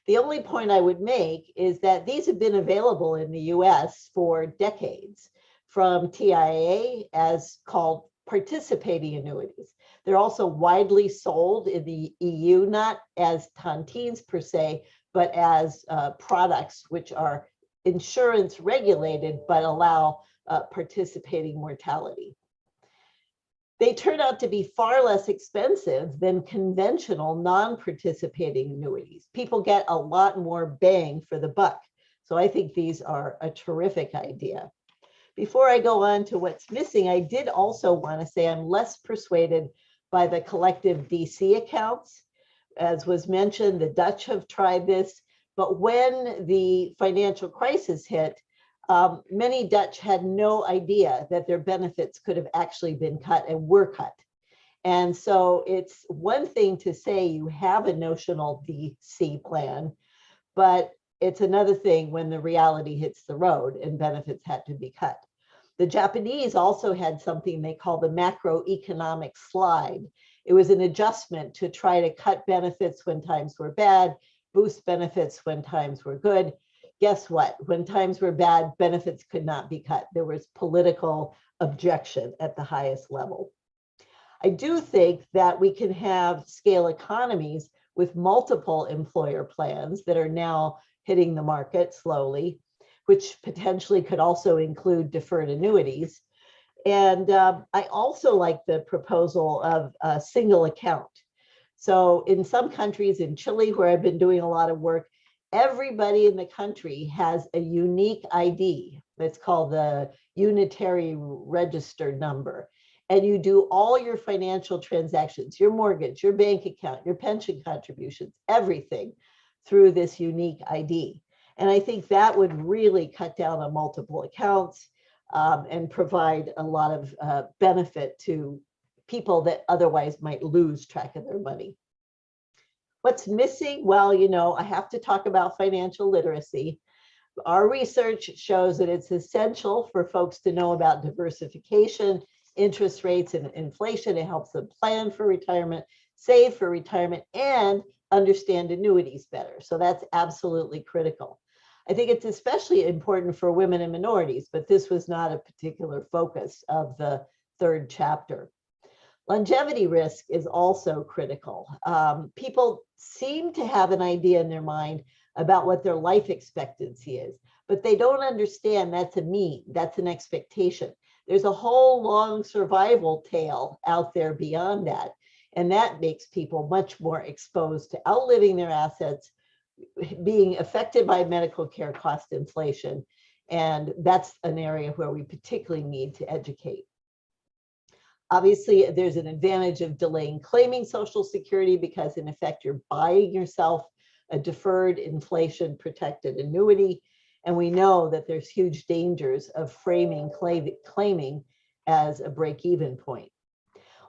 The only point I would make is that these have been available in the US for decades, from TIAA as called participating annuities. They're also widely sold in the EU, not as tontines per se, but as products which are insurance regulated, but allow participating mortality. They turn out to be far less expensive than conventional non-participating annuities. People get a lot more bang for the buck. So I think these are a terrific idea. Before I go on to what's missing, I did also want to say I'm less persuaded by the collective DC accounts. As was mentioned, the Dutch have tried this, but when the financial crisis hit, many Dutch had no idea that their benefits could have actually been cut and were cut. And so it's one thing to say you have a notional DC plan, but it's another thing when the reality hits the road and benefits had to be cut. The Japanese also had something they call the macroeconomic slide. It was an adjustment to try to cut benefits when times were bad, boost benefits when times were good. Guess what? When times were bad, benefits could not be cut. There was political objection at the highest level. I do think that we can have scale economies with multiple employer plans that are now hitting the market slowly, which potentially could also include deferred annuities. And I also like the proposal of a single account. So in some countries, in Chile, where I've been doing a lot of work, everybody in the country has a unique ID. It's called the unitary register number. And you do all your financial transactions, your mortgage, your bank account, your pension contributions, everything through this unique ID. And I think that would really cut down on multiple accounts and provide a lot of benefit to people that otherwise might lose track of their money. What's missing? Well, you know, I have to talk about financial literacy. Our research shows that it's essential for folks to know about diversification, interest rates, and inflation. It helps them plan for retirement, save for retirement, and understand annuities better. So that's absolutely critical. I think it's especially important for women and minorities, but this was not a particular focus of the third chapter. Longevity risk is also critical. People seem to have an idea in their mind about what their life expectancy is, but they don't understand that's a mean, that's an expectation. There's a whole long survival tail out there beyond that, and that makes people much more exposed to outliving their assets, being affected by medical care cost inflation, and that's an area where we particularly need to educate. Obviously, there's an advantage of delaying claiming Social Security because, in effect, you're buying yourself a deferred inflation protected annuity. And we know that there's huge dangers of framing claiming as a break-even point.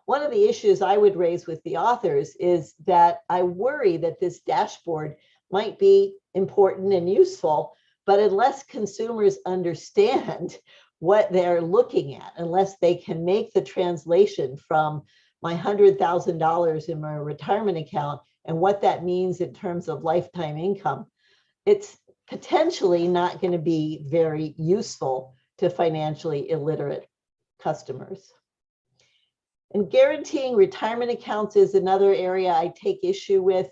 One of the issues I would raise with the authors is that I worry that this dashboard might be important and useful, but unless consumers understand what they're looking at, unless they can make the translation from my $100,000 in my retirement account and what that means in terms of lifetime income, it's potentially not going to be very useful to financially illiterate customers. And guaranteeing retirement accounts is another area I take issue with.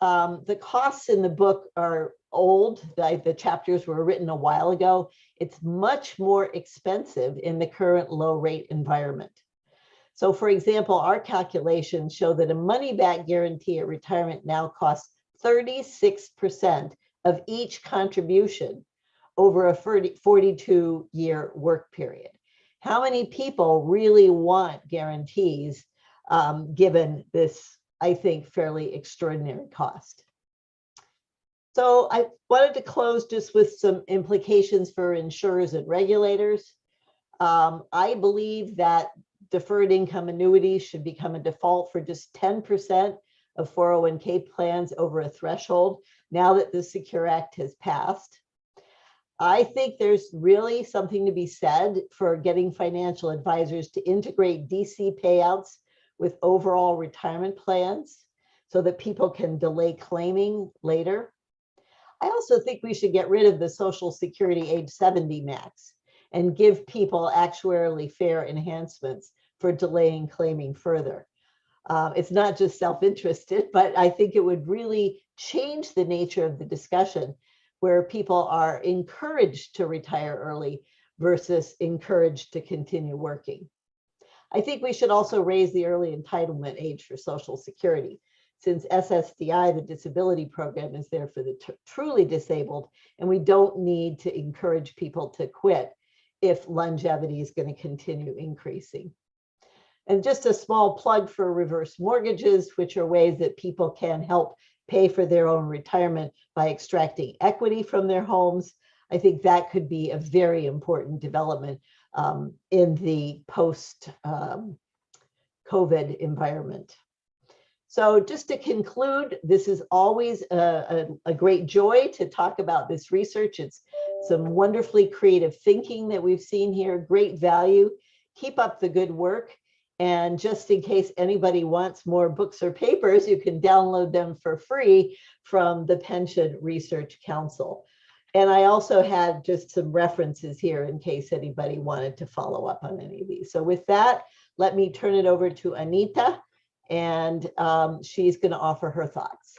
The costs in the book are old. The chapters were written a while ago. It's much more expensive in the current low rate environment. So for example, our calculations show that a money back guarantee at retirement now costs 36% of each contribution over a 42-year work period. How many people really want guarantees given this, I think, fairly extraordinary cost? So I wanted to close just with some implications for insurers and regulators. I believe that deferred income annuities should become a default for just 10% of 401k plans over a threshold now that the Secure Act has passed. I think there's really something to be said for getting financial advisors to integrate DC payouts with overall retirement plans so that people can delay claiming later. I also think we should get rid of the Social Security age 70 max and give people actuarially fair enhancements for delaying claiming further. It's not just self-interested, but I think it would really change the nature of the discussion where people are encouraged to retire early versus encouraged to continue working. I think we should also raise the early entitlement age for Social Security, since SSDI, the disability program, is there for the truly disabled, and we don't need to encourage people to quit if longevity is going to continue increasing. And just a small plug for reverse mortgages, which are ways that people can help pay for their own retirement by extracting equity from their homes. I think that could be a very important development in the post-COVID environment. So just to conclude, this is always a great joy to talk about this research. It's some wonderfully creative thinking that we've seen here, great value. Keep up the good work. And just in case anybody wants more books or papers, you can download them for free from the Pension Research Council. And I also had just some references here in case anybody wanted to follow up on any of these. So with that, let me turn it over to Anita, and she's going to offer her thoughts.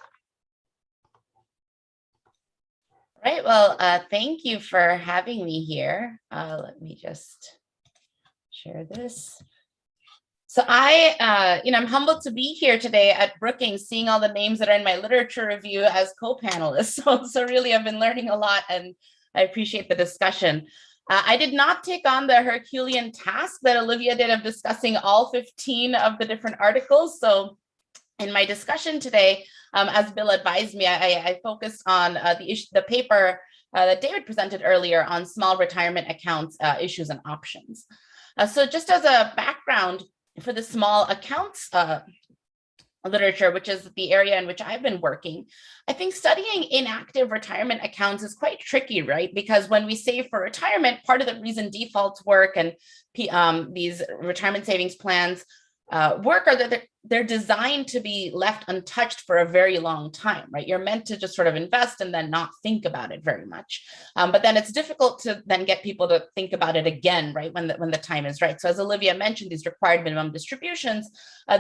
Right. Well, thank you for having me here. Let me just share this. So I'm humbled to be here today at Brookings, seeing all the names that are in my literature review as co-panelists. So really, I've been learning a lot, and I appreciate the discussion. I did not take on the Herculean task that Olivia did of discussing all 15 of the different articles. So in my discussion today, as Bill advised me, I focused on the paper that David presented earlier on small retirement accounts, issues and options. So just as a background, for the small accounts literature, which is the area in which I've been working, I think studying inactive retirement accounts is quite tricky, right? Because when we save for retirement, part of the reason defaults work and these retirement savings plans work are that they're designed to be left untouched for a very long time, right? You're meant to just sort of invest and then not think about it very much. But then it's difficult to then get people to think about it again, right? When the time is right. So as Olivia mentioned, these required minimum distributions,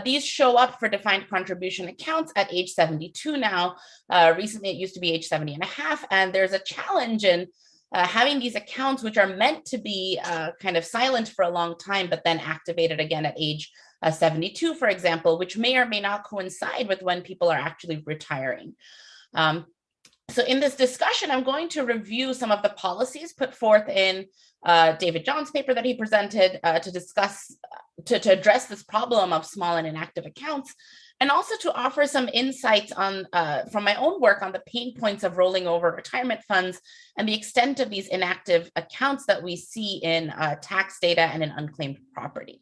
these show up for defined contribution accounts at age 72 now. Recently, it used to be age 70 and a half. And there's a challenge in having these accounts, which are meant to be kind of silent for a long time, but then activated again at age 72, for example, which may or may not coincide with when people are actually retiring. So in this discussion, I'm going to review some of the policies put forth in David John's paper that he presented to address this problem of small and inactive accounts, and also to offer some insights on from my own work on the pain points of rolling over retirement funds and the extent of these inactive accounts that we see in tax data and in unclaimed property.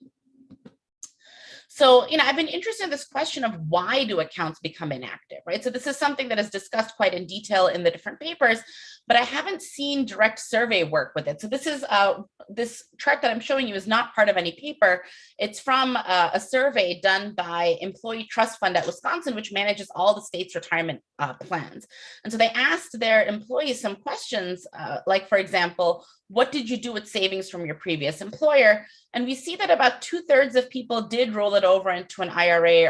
So, I've been interested in this question of why do accounts become inactive, right? So this is something that is discussed quite in detail in the different papers, but I haven't seen direct survey work with it. So this is this chart that I'm showing you is not part of any paper. It's from a survey done by Employee Trust Fund at Wisconsin, which manages all the state's retirement plans. And so they asked their employees some questions, like, for example, what did you do with savings from your previous employer? And we see that about 2/3 of people did roll it over into an IRA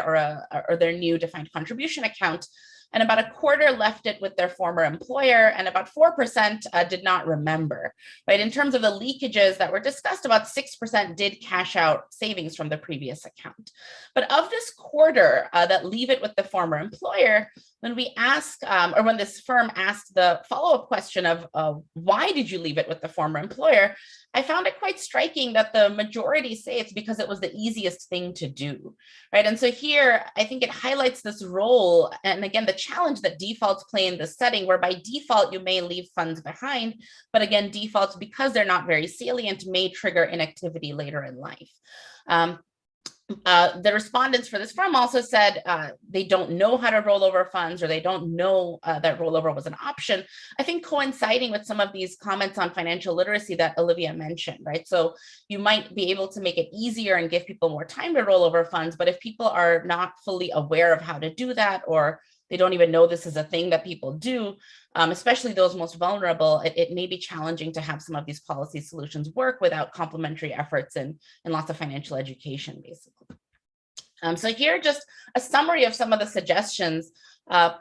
or their new defined contribution account. And about 1/4 left it with their former employer, and about 4% did not remember, right? In terms of the leakages that were discussed, about 6% did cash out savings from the previous account. But of this 1/4 that leave it with the former employer, when we ask, or when this firm asked the follow-up question of why did you leave it with the former employer, I found it quite striking that the majority say it's because it was the easiest thing to do, right? And so here, I think it highlights this role, and again, the challenge that defaults play in this setting, where by default, you may leave funds behind, but again, defaults, because they're not very salient, may trigger inactivity later in life. The respondents for this firm also said they don't know how to roll over funds, or they don't know that rollover was an option. I think coinciding with some of these comments on financial literacy that Olivia mentioned, right? So you might be able to make it easier and give people more time to roll over funds, but if people are not fully aware of how to do that, or they don't even know this is a thing that people do, especially those most vulnerable, it may be challenging to have some of these policy solutions work without complementary efforts and lots of financial education, basically. So here, just a summary of some of the suggestions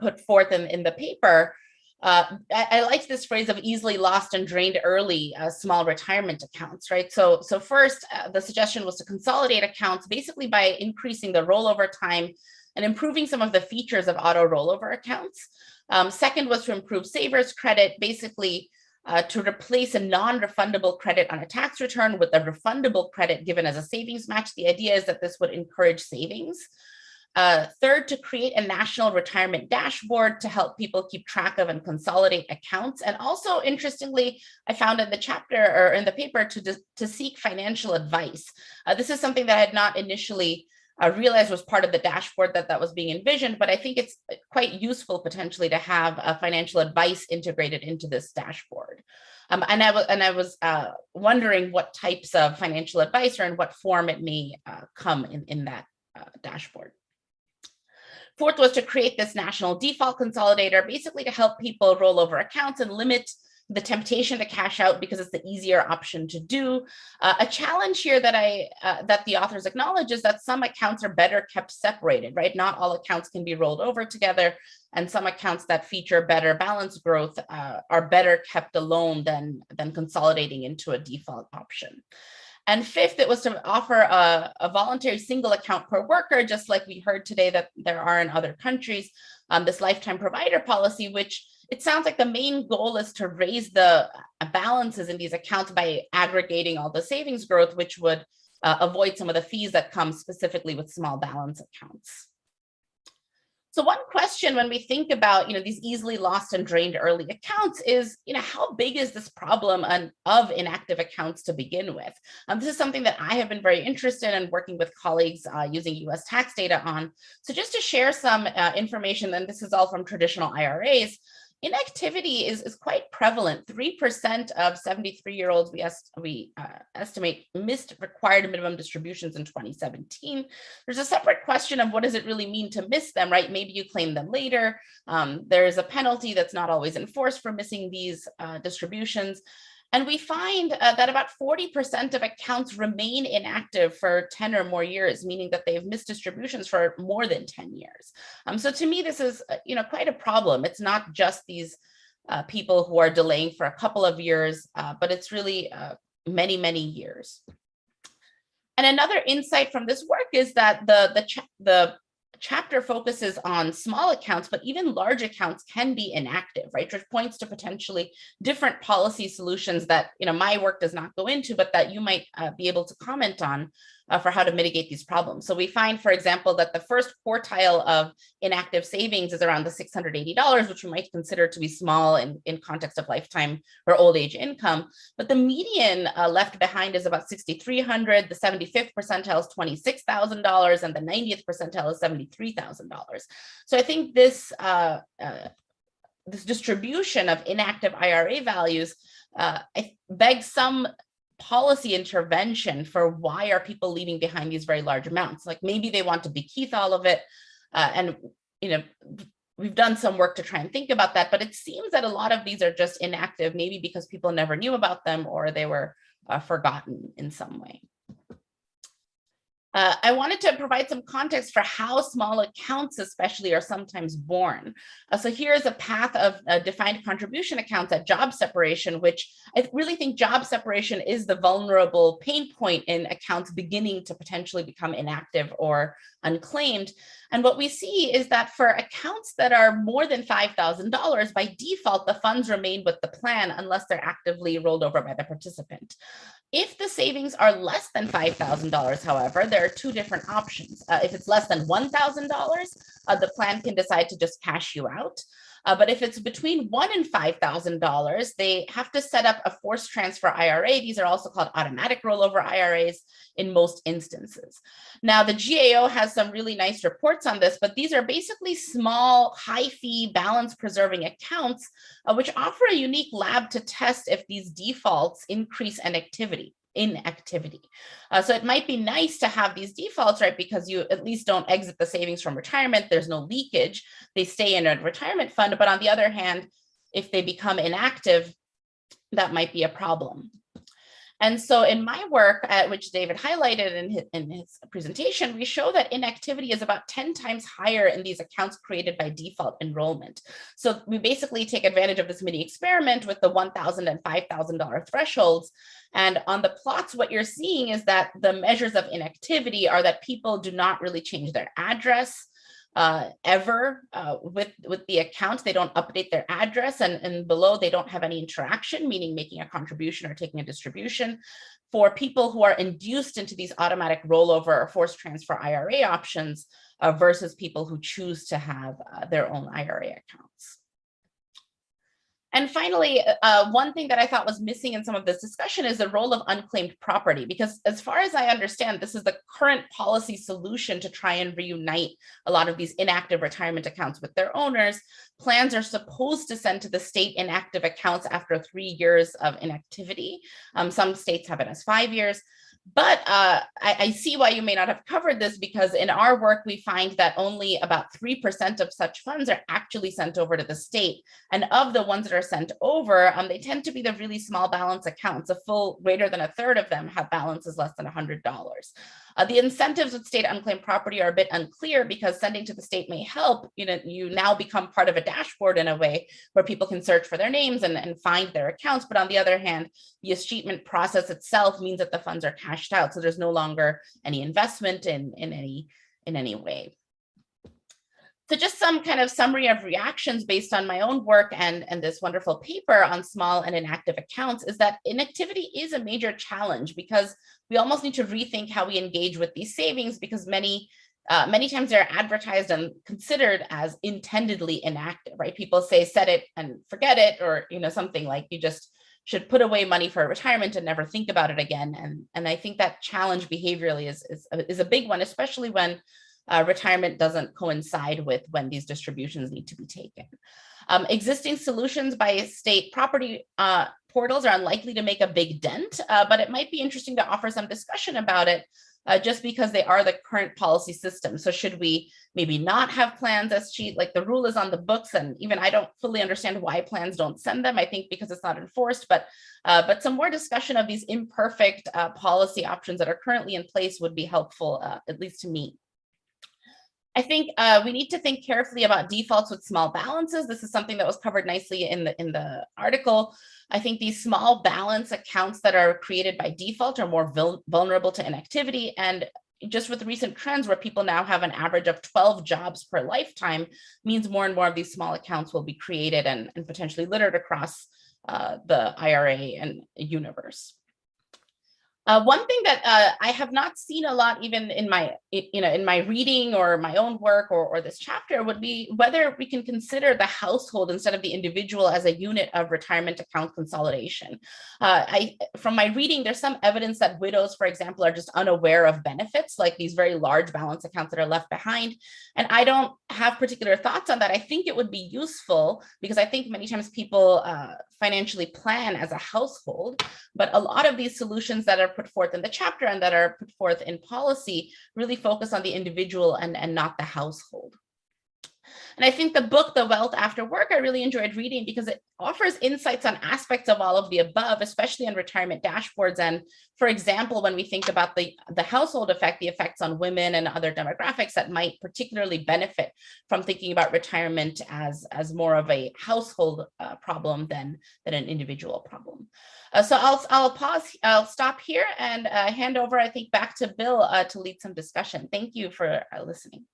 put forth in the paper. I like this phrase of easily lost and drained early small retirement accounts, right? So first, the suggestion was to consolidate accounts basically by increasing the rollover time and improving some of the features of auto rollover accounts. Second was to improve savers credit, basically to replace a non-refundable credit on a tax return with a refundable credit given as a savings match. The idea is that this would encourage savings. Third, to create a national retirement dashboard to help people keep track of and consolidate accounts. And also, interestingly, I found in the chapter or in the paper to seek financial advice. This is something that I had not initially realized was part of the dashboard that was being envisioned, but I think it's quite useful potentially to have financial advice integrated into this dashboard. And I was wondering what types of financial advice or in what form it may come in that dashboard. Fourth was to create this national default consolidator, basically to help people roll over accounts and limit the temptation to cash out because it's the easier option to do. A challenge here that the authors acknowledge is that some accounts are better kept separated, right? Not all accounts can be rolled over together, and some accounts that feature better balance growth are better kept alone than consolidating into a default option. And fifth, it was to offer a voluntary single account per worker, just like we heard today that there are in other countries, this lifetime provider policy, which it sounds like the main goal is to raise the balances in these accounts by aggregating all the savings growth, which would avoid some of the fees that come specifically with small balance accounts. So one question when we think about, these easily lost and drained early accounts is, how big is this problem of inactive accounts to begin with? This is something that I have been very interested in working with colleagues using US tax data on. So just to share some information, and this is all from traditional IRAs, inactivity is quite prevalent. 3% of 73-year-olds we estimate missed required minimum distributions in 2017. There's a separate question of what does it really mean to miss them, right? Maybe you claim them later. There's a penalty that's not always enforced for missing these distributions. And we find that about 40% of accounts remain inactive for 10 or more years, meaning that they've missed distributions for more than 10 years. So to me, this is quite a problem. It's not just these people who are delaying for a couple of years, but it's really many, many years. And another insight from this work is that the chapter focuses on small accounts, but even large accounts can be inactive, right? Which points to potentially different policy solutions that my work does not go into, but that you might be able to comment on for how to mitigate these problems. So we find, for example, that the first quartile of inactive savings is around the $680, which we might consider to be small in context of lifetime or old age income. But the median left behind is about $6,300. The 75th percentile is $26,000, and the 90th percentile is $73,000. So I think this this distribution of inactive IRA values begs some policy intervention for why are people leaving behind these very large amounts. Like maybe they want to bequeath all of it, and we've done some work to try and think about that, but it seems that a lot of these are just inactive, maybe because people never knew about them or they were forgotten in some way. I wanted to provide some context for how small accounts especially are sometimes born. So here's a path of defined contribution accounts at job separation, which I really think job separation is the vulnerable pain point in accounts beginning to potentially become inactive or unclaimed. And what we see is that for accounts that are more than $5,000, by default, the funds remain with the plan unless they're actively rolled over by the participant. If the savings are less than $5,000, however, there are two different options. If it's less than $1,000, the plan can decide to just cash you out. But if it's between $1,000 and $5,000, they have to set up a forced transfer IRA. These are also called automatic rollover IRAs in most instances. Now, the GAO has some really nice reports on this, but these are basically small, high-fee, balance-preserving accounts, which offer a unique lab to test if these defaults increase inactivity. inactivity. So it might be nice to have these defaults, right? Because you at least don't exit the savings from retirement. There's no leakage. They stay in a retirement fund. But on the other hand, if they become inactive, that might be a problem. And so in my work, which David highlighted in his presentation, we show that inactivity is about 10 times higher in these accounts created by default enrollment. So we basically take advantage of this mini experiment with the $1,000 and $5,000 thresholds. And on the plots, what you're seeing is that the measures of inactivity are that people do not really change their address ever with the account. They don't update their address, and below they don't have any interaction, meaning making a contribution or taking a distribution. For people who are induced into these automatic rollover or forced transfer IRA options versus people who choose to have their own IRA accounts. And finally, one thing that I thought was missing in some of this discussion is the role of unclaimed property, because as far as I understand, this is the current policy solution to try and reunite a lot of these inactive retirement accounts with their owners. Plans are supposed to send to the state inactive accounts after 3 years of inactivity. Some states have it as 5 years. But I see why you may not have covered this, because in our work, we find that only about 3% of such funds are actually sent over to the state. And of the ones that are sent over, they tend to be the really small balance accounts. Greater than a third of them have balances less than $100. The incentives with state unclaimed property are a bit unclear, because sending to the state may help. You now become part of a dashboard in a way where people can search for their names and find their accounts. But on the other hand, the escheatment process itself means that the funds are cashed out. So there's no longer any investment in any way. So just some kind of summary of reactions based on my own work and this wonderful paper on small and inactive accounts is that inactivity is a major challenge, because we almost need to rethink how we engage with these savings, because many times they're advertised and considered as intendedly inactive, right? People say set it and forget it, or something like you just should put away money for retirement and never think about it again. And I think that challenge behaviorally is a big one, especially when retirement doesn't coincide with when these distributions need to be taken. Existing solutions by state property portals are unlikely to make a big dent, but it might be interesting to offer some discussion about it, just because they are the current policy system. So should we maybe not have plans as cheat? Like, the rule is on the books, and even I don't fully understand why plans don't send them. I think because it's not enforced, but some more discussion of these imperfect policy options that are currently in place would be helpful, at least to me. I think we need to think carefully about defaults with small balances. This is something that was covered nicely in the article. I think these small balance accounts that are created by default are more vulnerable to inactivity. And just with recent trends where people now have an average of 12 jobs per lifetime, means more and more of these small accounts will be created and potentially littered across the IRA and universe. One thing that I have not seen a lot, even in my reading or my own work or this chapter, would be whether we can consider the household instead of the individual as a unit of retirement account consolidation. From my reading, there's some evidence that widows, for example, are just unaware of benefits, like these very large balance accounts that are left behind. And I don't have particular thoughts on that. I think it would be useful, because I think many times people financially plan as a household, but a lot of these solutions that are put forth in the chapter and that are put forth in policy really focus on the individual and not the household. And I think the book, The Wealth After Work, I really enjoyed reading, because it offers insights on aspects of all of the above, especially on retirement dashboards. And for example, when we think about the household effect, the effects on women and other demographics that might particularly benefit from thinking about retirement as more of a household problem than an individual problem. So I'll pause, I'll stop here and hand over, I think, back to Bill to lead some discussion. Thank you for listening.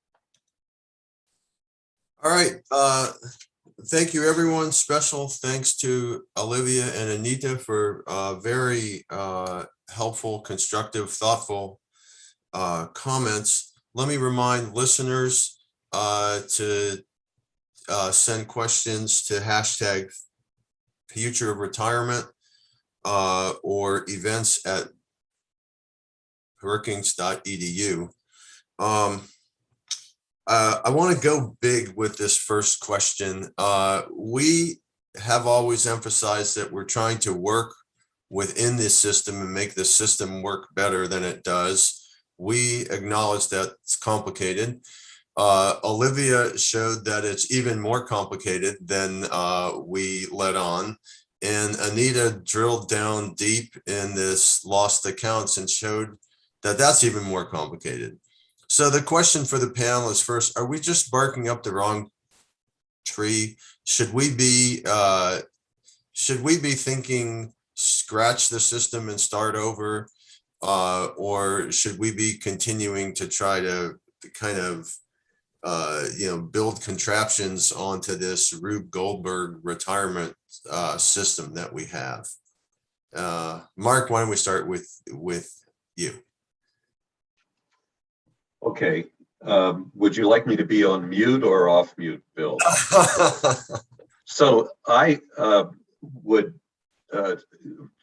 All right. Thank you, everyone. Special thanks to Olivia and Anita for very helpful, constructive, thoughtful comments. Let me remind listeners to send questions to hashtag future of retirement or events at brookings.edu. I want to go big with this first question. We have always emphasized that we're trying to work within this system and make the system work better than it does. We acknowledge that it's complicated. Olivia showed that it's even more complicated than we let on. And Anita drilled down deep in this lost accounts and showed that that's even more complicated. So the question for the panel is, first, are we just barking up the wrong tree? Should we be thinking scratch the system and start over, or should we be continuing to try to kind of build contraptions onto this Rube Goldberg retirement system that we have? Mark, why don't we start with you? Okay. Would you like me to be on mute or off mute, Bill? So I would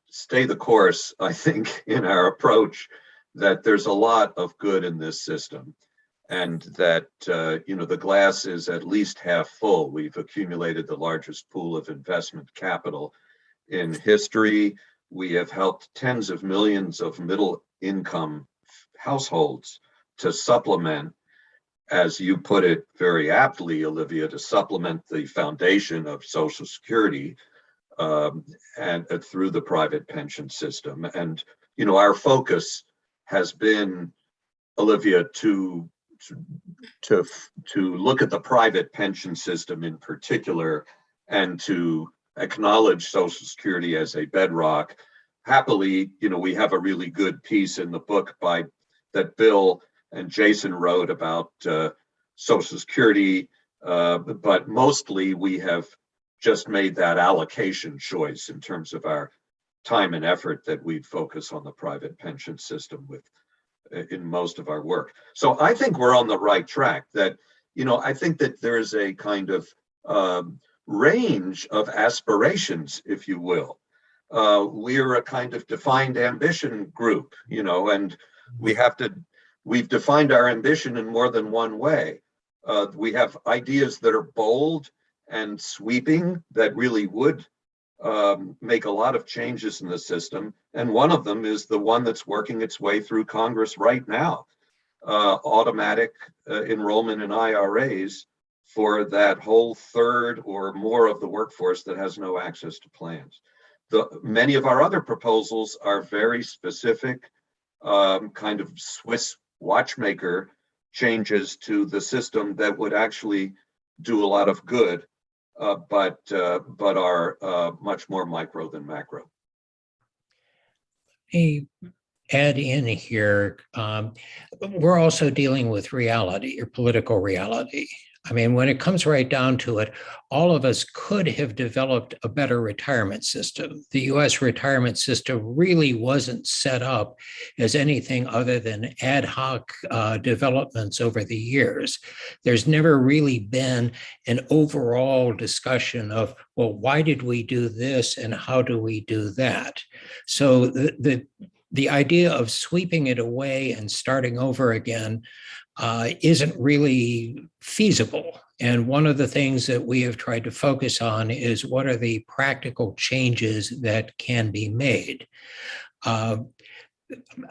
stay the course, I think, in our approach, that there's a lot of good in this system, and that the glass is at least half full. We've accumulated the largest pool of investment capital in history. We have helped tens of millions of middle income households to supplement, as you put it very aptly, Olivia, to supplement the foundation of Social Security and through the private pension system. And our focus has been, Olivia, to look at the private pension system in particular, and to acknowledge Social Security as a bedrock. Happily, we have a really good piece in the book that Bill and Jason wrote about Social Security, but mostly we have just made that allocation choice in terms of our time and effort that we focus on the private pension system in most of our work. So I think we're on the right track. That, I think that there's a kind of range of aspirations, if you will. We're a kind of defined ambition group, and we've defined our ambition in more than one way. We have ideas that are bold and sweeping that really would make a lot of changes in the system. And one of them is the one that's working its way through Congress right now, automatic enrollment in IRAs for that whole third or more of the workforce that has no access to plans. Many of our other proposals are very specific, kind of Swiss watchmaker changes to the system that would actually do a lot of good, but are much more micro than macro. Hey, add in here, we're also dealing with reality, or political reality. I mean, when it comes right down to it, all of us could have developed a better retirement system. The US retirement system really wasn't set up as anything other than ad hoc developments over the years. There's never really been an overall discussion of, well, why did we do this and how do we do that? So the idea of sweeping it away and starting over again isn't really feasible. And one of the things that we have tried to focus on is what are the practical changes that can be made.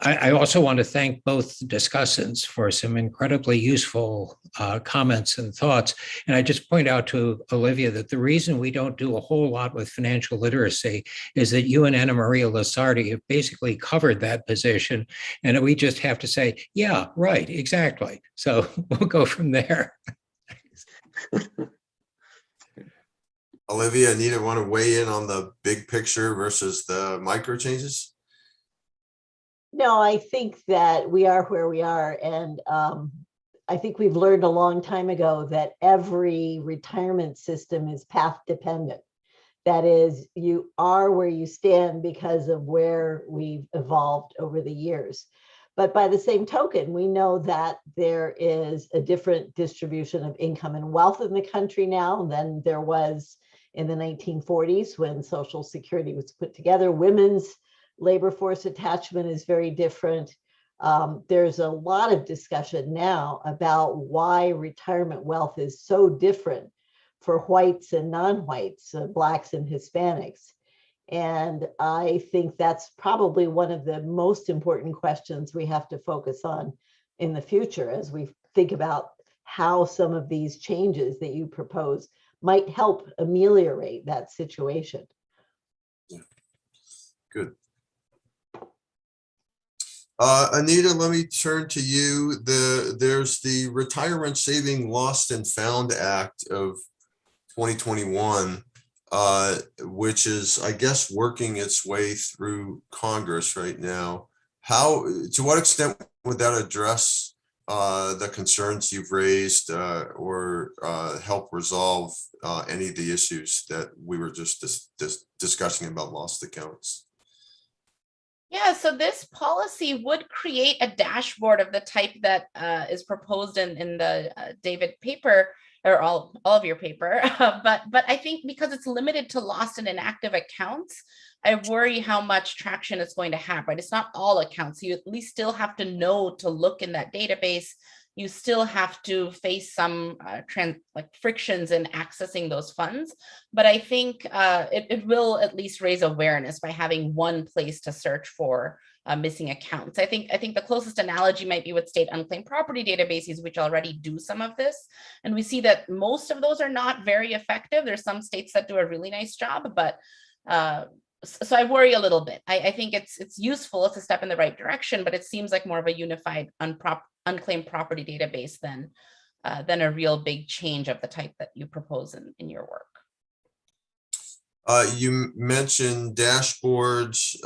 I also want to thank both discussants for some incredibly useful comments and thoughts. And I just point out to Olivia that the reason we don't do a whole lot with financial literacy is that you and Anna Maria Lasardi have basically covered that position. And we just have to say, yeah, right, exactly. So we'll go from there. Olivia, Anita, want to weigh in on the big picture versus the micro changes? No, I think that we are where we are. And I think we've learned a long time ago that every retirement system is path dependent. That is, you are where you stand because of where we've evolved over the years. But by the same token, we know that there is a different distribution of income and wealth in the country now than there was in the 1940s when Social Security was put together. Women's labor force attachment is very different. There's a lot of discussion now about why retirement wealth is so different for whites and non-whites, Blacks and Hispanics. And I think that's probably one of the most important questions we have to focus on in the future as we think about how some of these changes that you propose might help ameliorate that situation. Good. Anita, let me turn to you. There's the Retirement Saving Lost and Found Act of 2021, which is, I guess, working its way through Congress right now. To what extent would that address the concerns you've raised or help resolve any of the issues that we were just discussing about lost accounts? Yeah, so this policy would create a dashboard of the type that is proposed in the David paper, or all of your paper. But I think because it's limited to lost and inactive accounts, I worry how much traction it's going to have, right? It's not all accounts. You at least still have to know to look in that database. You still have to face some frictions in accessing those funds. But I think it will at least raise awareness by having one place to search for missing accounts. I think the closest analogy might be with state unclaimed property databases, which already do some of this. And we see that most of those are not very effective. There's some states that do a really nice job, but so I worry a little bit. I think it's useful. It's a step in the right direction, but it seems like more of a unified unclaimed property database than a real big change of the type that you propose in your work. You mentioned dashboards.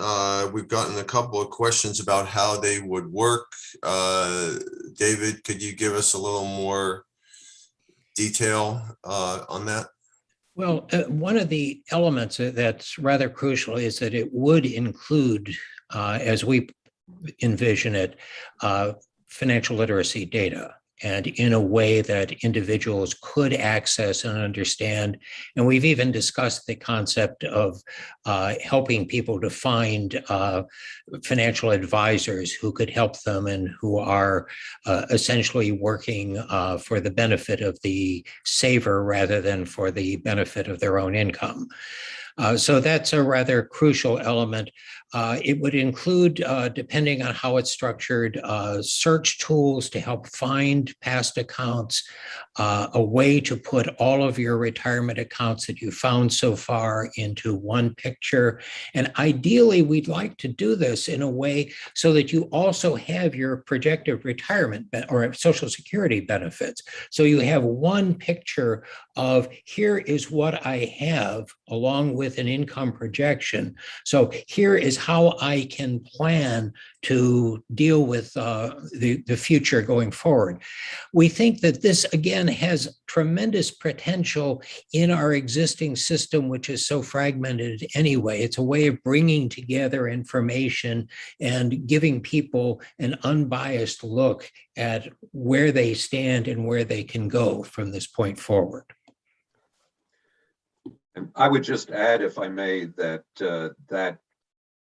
We've gotten a couple of questions about how they would work. David, could you give us a little more detail on that? Well, one of the elements that's rather crucial is that it would include, as we envision it, financial literacy data, and in a way that individuals could access and understand. And we've even discussed the concept of helping people to find financial advisors who could help them and who are essentially working for the benefit of the saver rather than for the benefit of their own income. So that's a rather crucial element. It would include, depending on how it's structured, search tools to help find past accounts, a way to put all of your retirement accounts that you found so far into one picture. And ideally, we'd like to do this in a way so that you also have your projected retirement or Social Security benefits. So you have one picture of here is what I have along with an income projection. So here is how I can plan to deal with the future going forward. We think that this, again, has tremendous potential in our existing system, which is so fragmented anyway. It's a way of bringing together information and giving people an unbiased look at where they stand and where they can go from this point forward. And I would just add, if I may, that that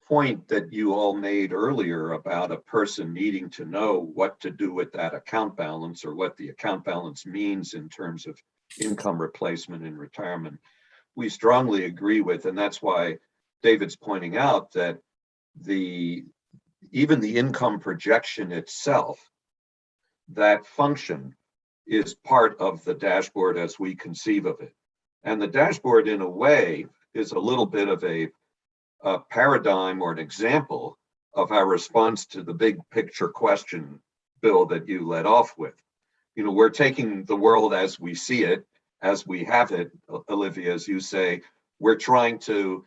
point that you all made earlier about a person needing to know what to do with that account balance or what the account balance means in terms of income replacement in retirement, we strongly agree with. And that's why David's pointing out that even the income projection itself, that function is part of the dashboard as we conceive of it. And the dashboard, in a way, is a little bit of a paradigm or an example of our response to the big picture question, Bill, that you led off with. You know, we're taking the world as we see it, as we have it, Olivia, as you say. We're trying to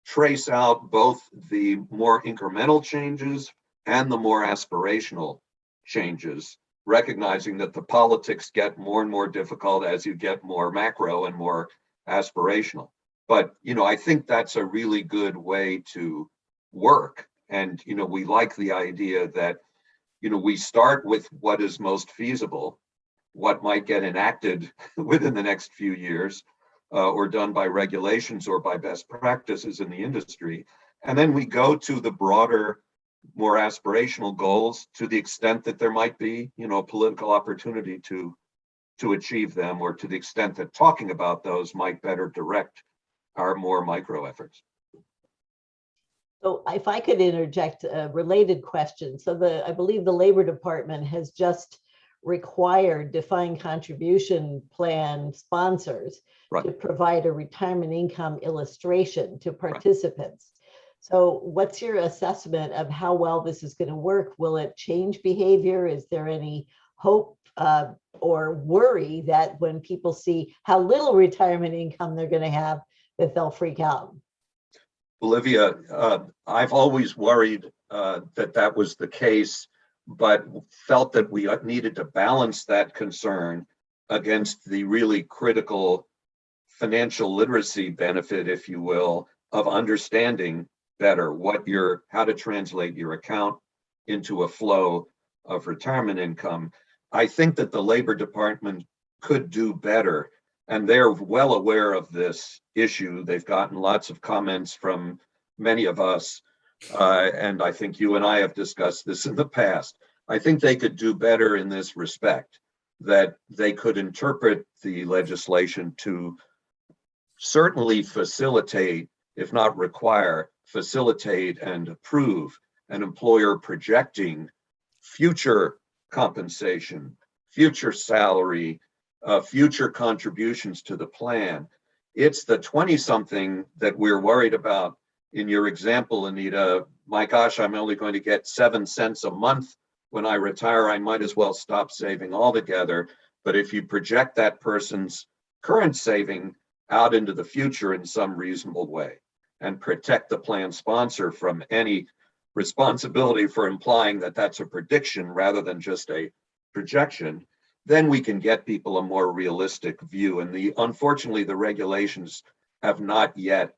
trace out both the more incremental changes and the more aspirational changes, recognizing that the politics get more and more difficult as you get more macro and more aspirational. But, you know, I think that's a really good way to work. And, you know, we like the idea that, you know, we start with what is most feasible, what might get enacted within the next few years, or done by regulations or by best practices in the industry. And then we go to the broader, more aspirational goals to the extent that there might be, you know, a political opportunity to achieve them, or to the extent that talking about those might better direct our more micro efforts. So if I could interject a related question. So I believe the Labor Department has just required defined contribution plan sponsors Right. to provide a retirement income illustration to participants. So what's your assessment of how well this is going to work? Will it change behavior? Is there any hope or worry that when people see how little retirement income they're going to have, that they'll freak out? Olivia, I've always worried that that was the case, but felt that we needed to balance that concern against the really critical financial literacy benefit, if you will, of understanding better how to translate your account into a flow of retirement income. I think that the Labor Department could do better, and they're well aware of this issue. They've gotten lots of comments from many of us, and I think you and I have discussed this in the past. I think they could do better in this respect, that they could interpret the legislation to certainly facilitate, if not require, facilitate and approve an employer projecting future compensation, future salary, future contributions to the plan. It's the 20-something that we're worried about. In your example, Anita, my gosh, I'm only going to get 7 cents a month when I retire. I might as well stop saving altogether. But if you project that person's current saving out into the future in some reasonable way and protect the plan sponsor from any responsibility for implying that that's a prediction rather than just a projection, then we can get people a more realistic view. And unfortunately, the regulations have not yet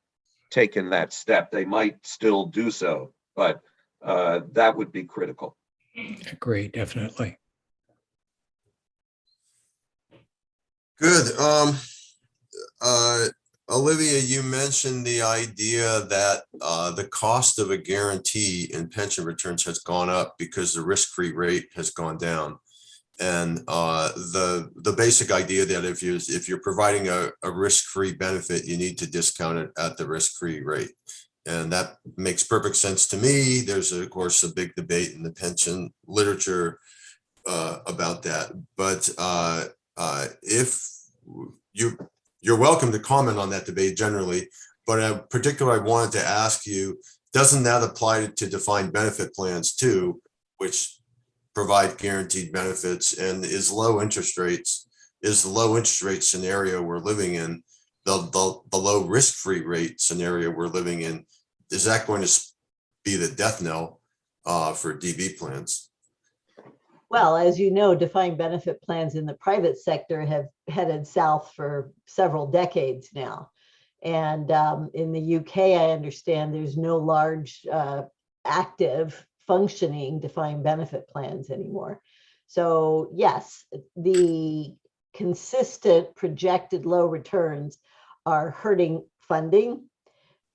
taken that step. They might still do so, but that would be critical. Agree, definitely. Good. Olivia, you mentioned the idea that the cost of a guarantee in pension returns has gone up because the risk-free rate has gone down. And the basic idea that if you're providing a risk-free benefit, you need to discount it at the risk-free rate. And that makes perfect sense to me. There's, of course, a big debate in the pension literature about that. But if you're welcome to comment on that debate generally, but in particular, I wanted to ask you, doesn't that apply to defined benefit plans too, which provide guaranteed benefits? And is the low interest rate scenario we're living in, the low risk-free rate scenario we're living in, is that going to be the death knell for DB plans? Well, as you know, defined benefit plans in the private sector have headed south for several decades now. And in the UK, I understand there's no large active functioning defined benefit plans anymore. So yes, the consistent projected low returns are hurting funding.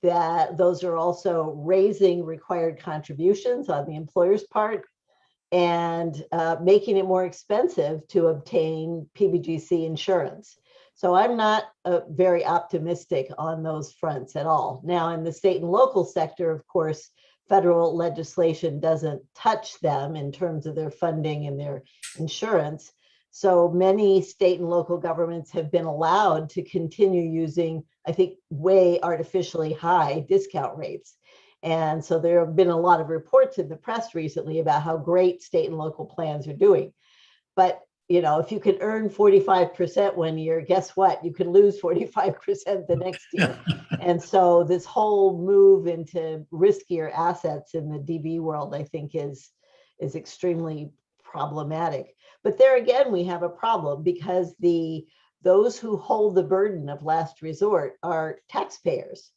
That those are also raising required contributions on the employer's part and making it more expensive to obtain PBGC insurance. So I'm not very optimistic on those fronts at all. Now, in the state and local sector, of course, federal legislation doesn't touch them in terms of their funding and their insurance. So many state and local governments have been allowed to continue using, I think, way artificially high discount rates. And so there have been a lot of reports in the press recently about how great state and local plans are doing. But, you know, if you can earn 45% one year, guess what? You can lose 45% the next year. And so this whole move into riskier assets in the DB world, I think, is extremely problematic. But there again, we have a problem because those who hold the burden of last resort are taxpayers.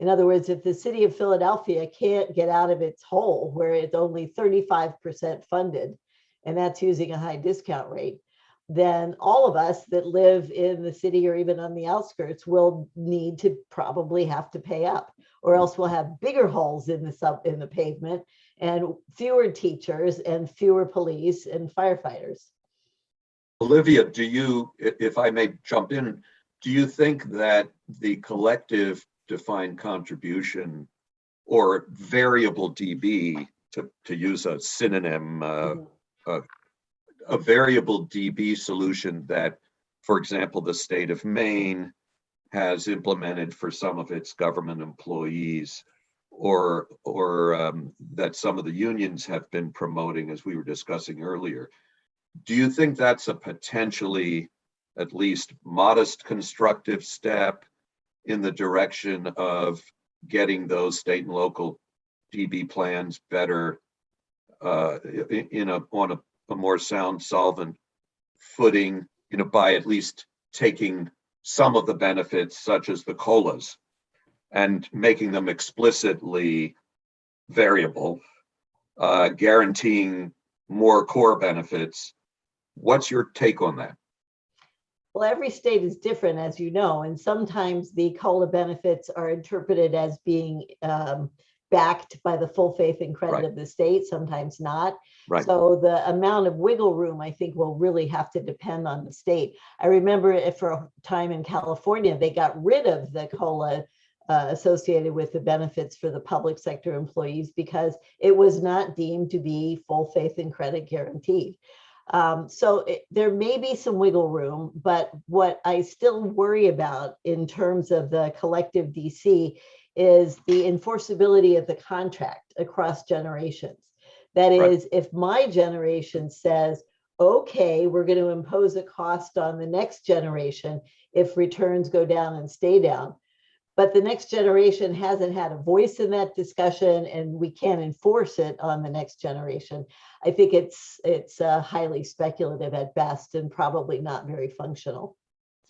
In other words, if the city of Philadelphia can't get out of its hole where it's only 35% funded, and that's using a high discount rate, then all of us that live in the city or even on the outskirts will need to probably have to pay up, or else we'll have bigger holes in the pavement and fewer teachers and fewer police and firefighters. Olivia, if I may jump in, do you think that the collective defined contribution or variable DB, to use a synonym, a variable DB solution that, for example, the state of Maine has implemented for some of its government employees, or that some of the unions have been promoting, as we were discussing earlier. Do you think that's a potentially at least modest constructive step in the direction of getting those state and local DB plans better on a more sound, solvent footing, by at least taking some of the benefits, such as the COLAs, and making them explicitly variable, guaranteeing more core benefits? What's your take on that? Well, every state is different, as you know, and sometimes the COLA benefits are interpreted as being backed by the full faith and credit Right. of the state, sometimes not. Right. So the amount of wiggle room, I think, will really have to depend on the state. I remember for a time in California, they got rid of the COLA associated with the benefits for the public sector employees because it was not deemed to be full faith and credit guaranteed. There may be some wiggle room, but what I still worry about in terms of the collective DC is the enforceability of the contract across generations. That is, if my generation says, okay, we're going to impose a cost on the next generation if returns go down and stay down, but the next generation hasn't had a voice in that discussion and we can't enforce it on the next generation, I think it's highly speculative at best and probably not very functional.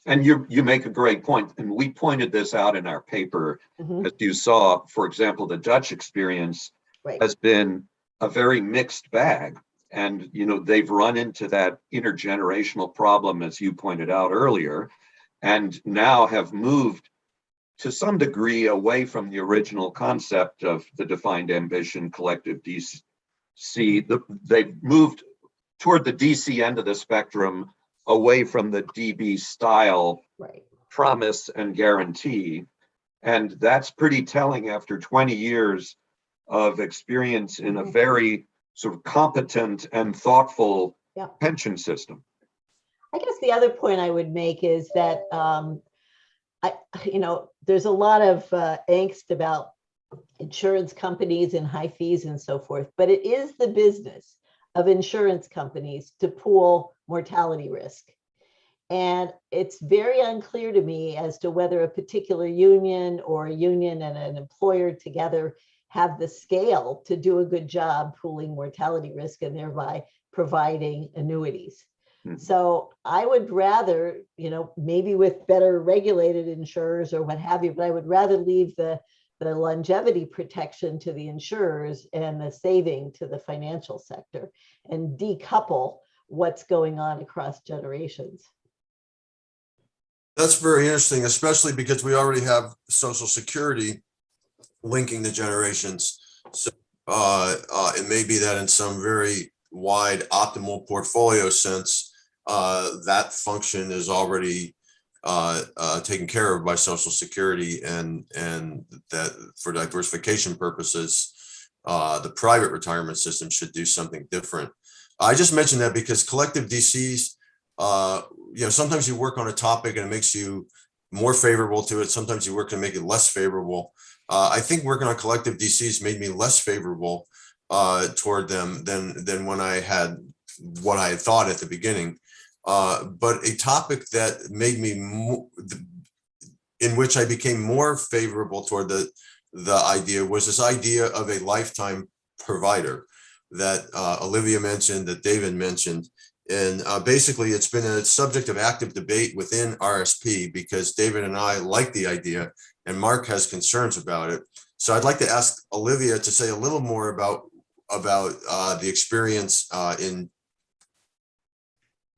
And you make a great point, and we pointed this out in our paper. As you saw, for example, the Dutch experience has been a very mixed bag, and they've run into that intergenerational problem, as you pointed out earlier, and now have moved to some degree away from the original concept of the defined ambition collective DC. They've moved toward the DC end of the spectrum, away from the DB style promise and guarantee. And that's pretty telling after 20 years of experience in a very sort of competent and thoughtful pension system. I guess the other point I would make is that, there's a lot of angst about insurance companies and high fees and so forth, but it is the business of insurance companies to pool mortality risk. And it's very unclear to me as to whether a particular union or a union and an employer together have the scale to do a good job pooling mortality risk and thereby providing annuities. So I would rather, maybe with better regulated insurers or what have you, but I would rather leave the longevity protection to the insurers and the saving to the financial sector and decouple what's going on across generations. That's very interesting, especially because we already have Social Security linking the generations. So it may be that in some very wide optimal portfolio sense, that function is already taken care of by Social Security, and that for diversification purposes, the private retirement system should do something different. I just mentioned that because collective DCs, sometimes you work on a topic and it makes you more favorable to it. Sometimes you work to make it less favorable. I think working on collective DCs made me less favorable toward them than when I had what I had thought at the beginning. But a topic that made me in which I became more favorable toward the idea was this idea of a lifetime provider that Olivia mentioned, that David mentioned. And basically, it's been a subject of active debate within RSP because David and I like the idea and Mark has concerns about it. So I'd like to ask Olivia to say a little more about the experience in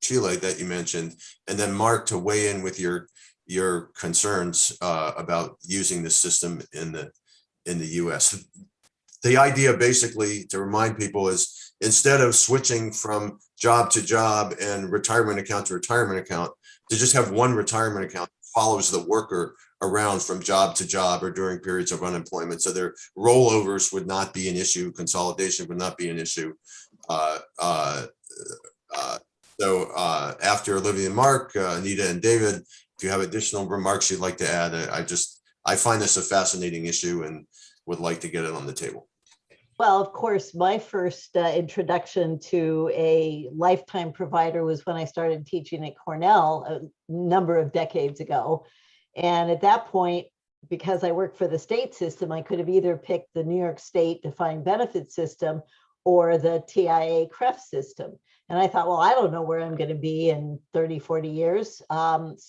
Chile that you mentioned, and then Mark to weigh in with your concerns about using the system in the US. The idea, basically, to remind people, is instead of switching from job to job and retirement account to retirement account, to just have one retirement account that follows the worker around from job to job or during periods of unemployment. So their rollovers would not be an issue. Consolidation would not be an issue. So after Olivia and Mark, Anita and David, if you have additional remarks you'd like to add, I find this a fascinating issue and would like to get it on the table. Well, of course, my first introduction to a lifetime provider was when I started teaching at Cornell a number of decades ago. And at that point, because I worked for the state system, I could have either picked the New York State defined benefit system or the TIA-CREF system. And I thought, well, I don't know where I'm going to be in 30, 40 years. And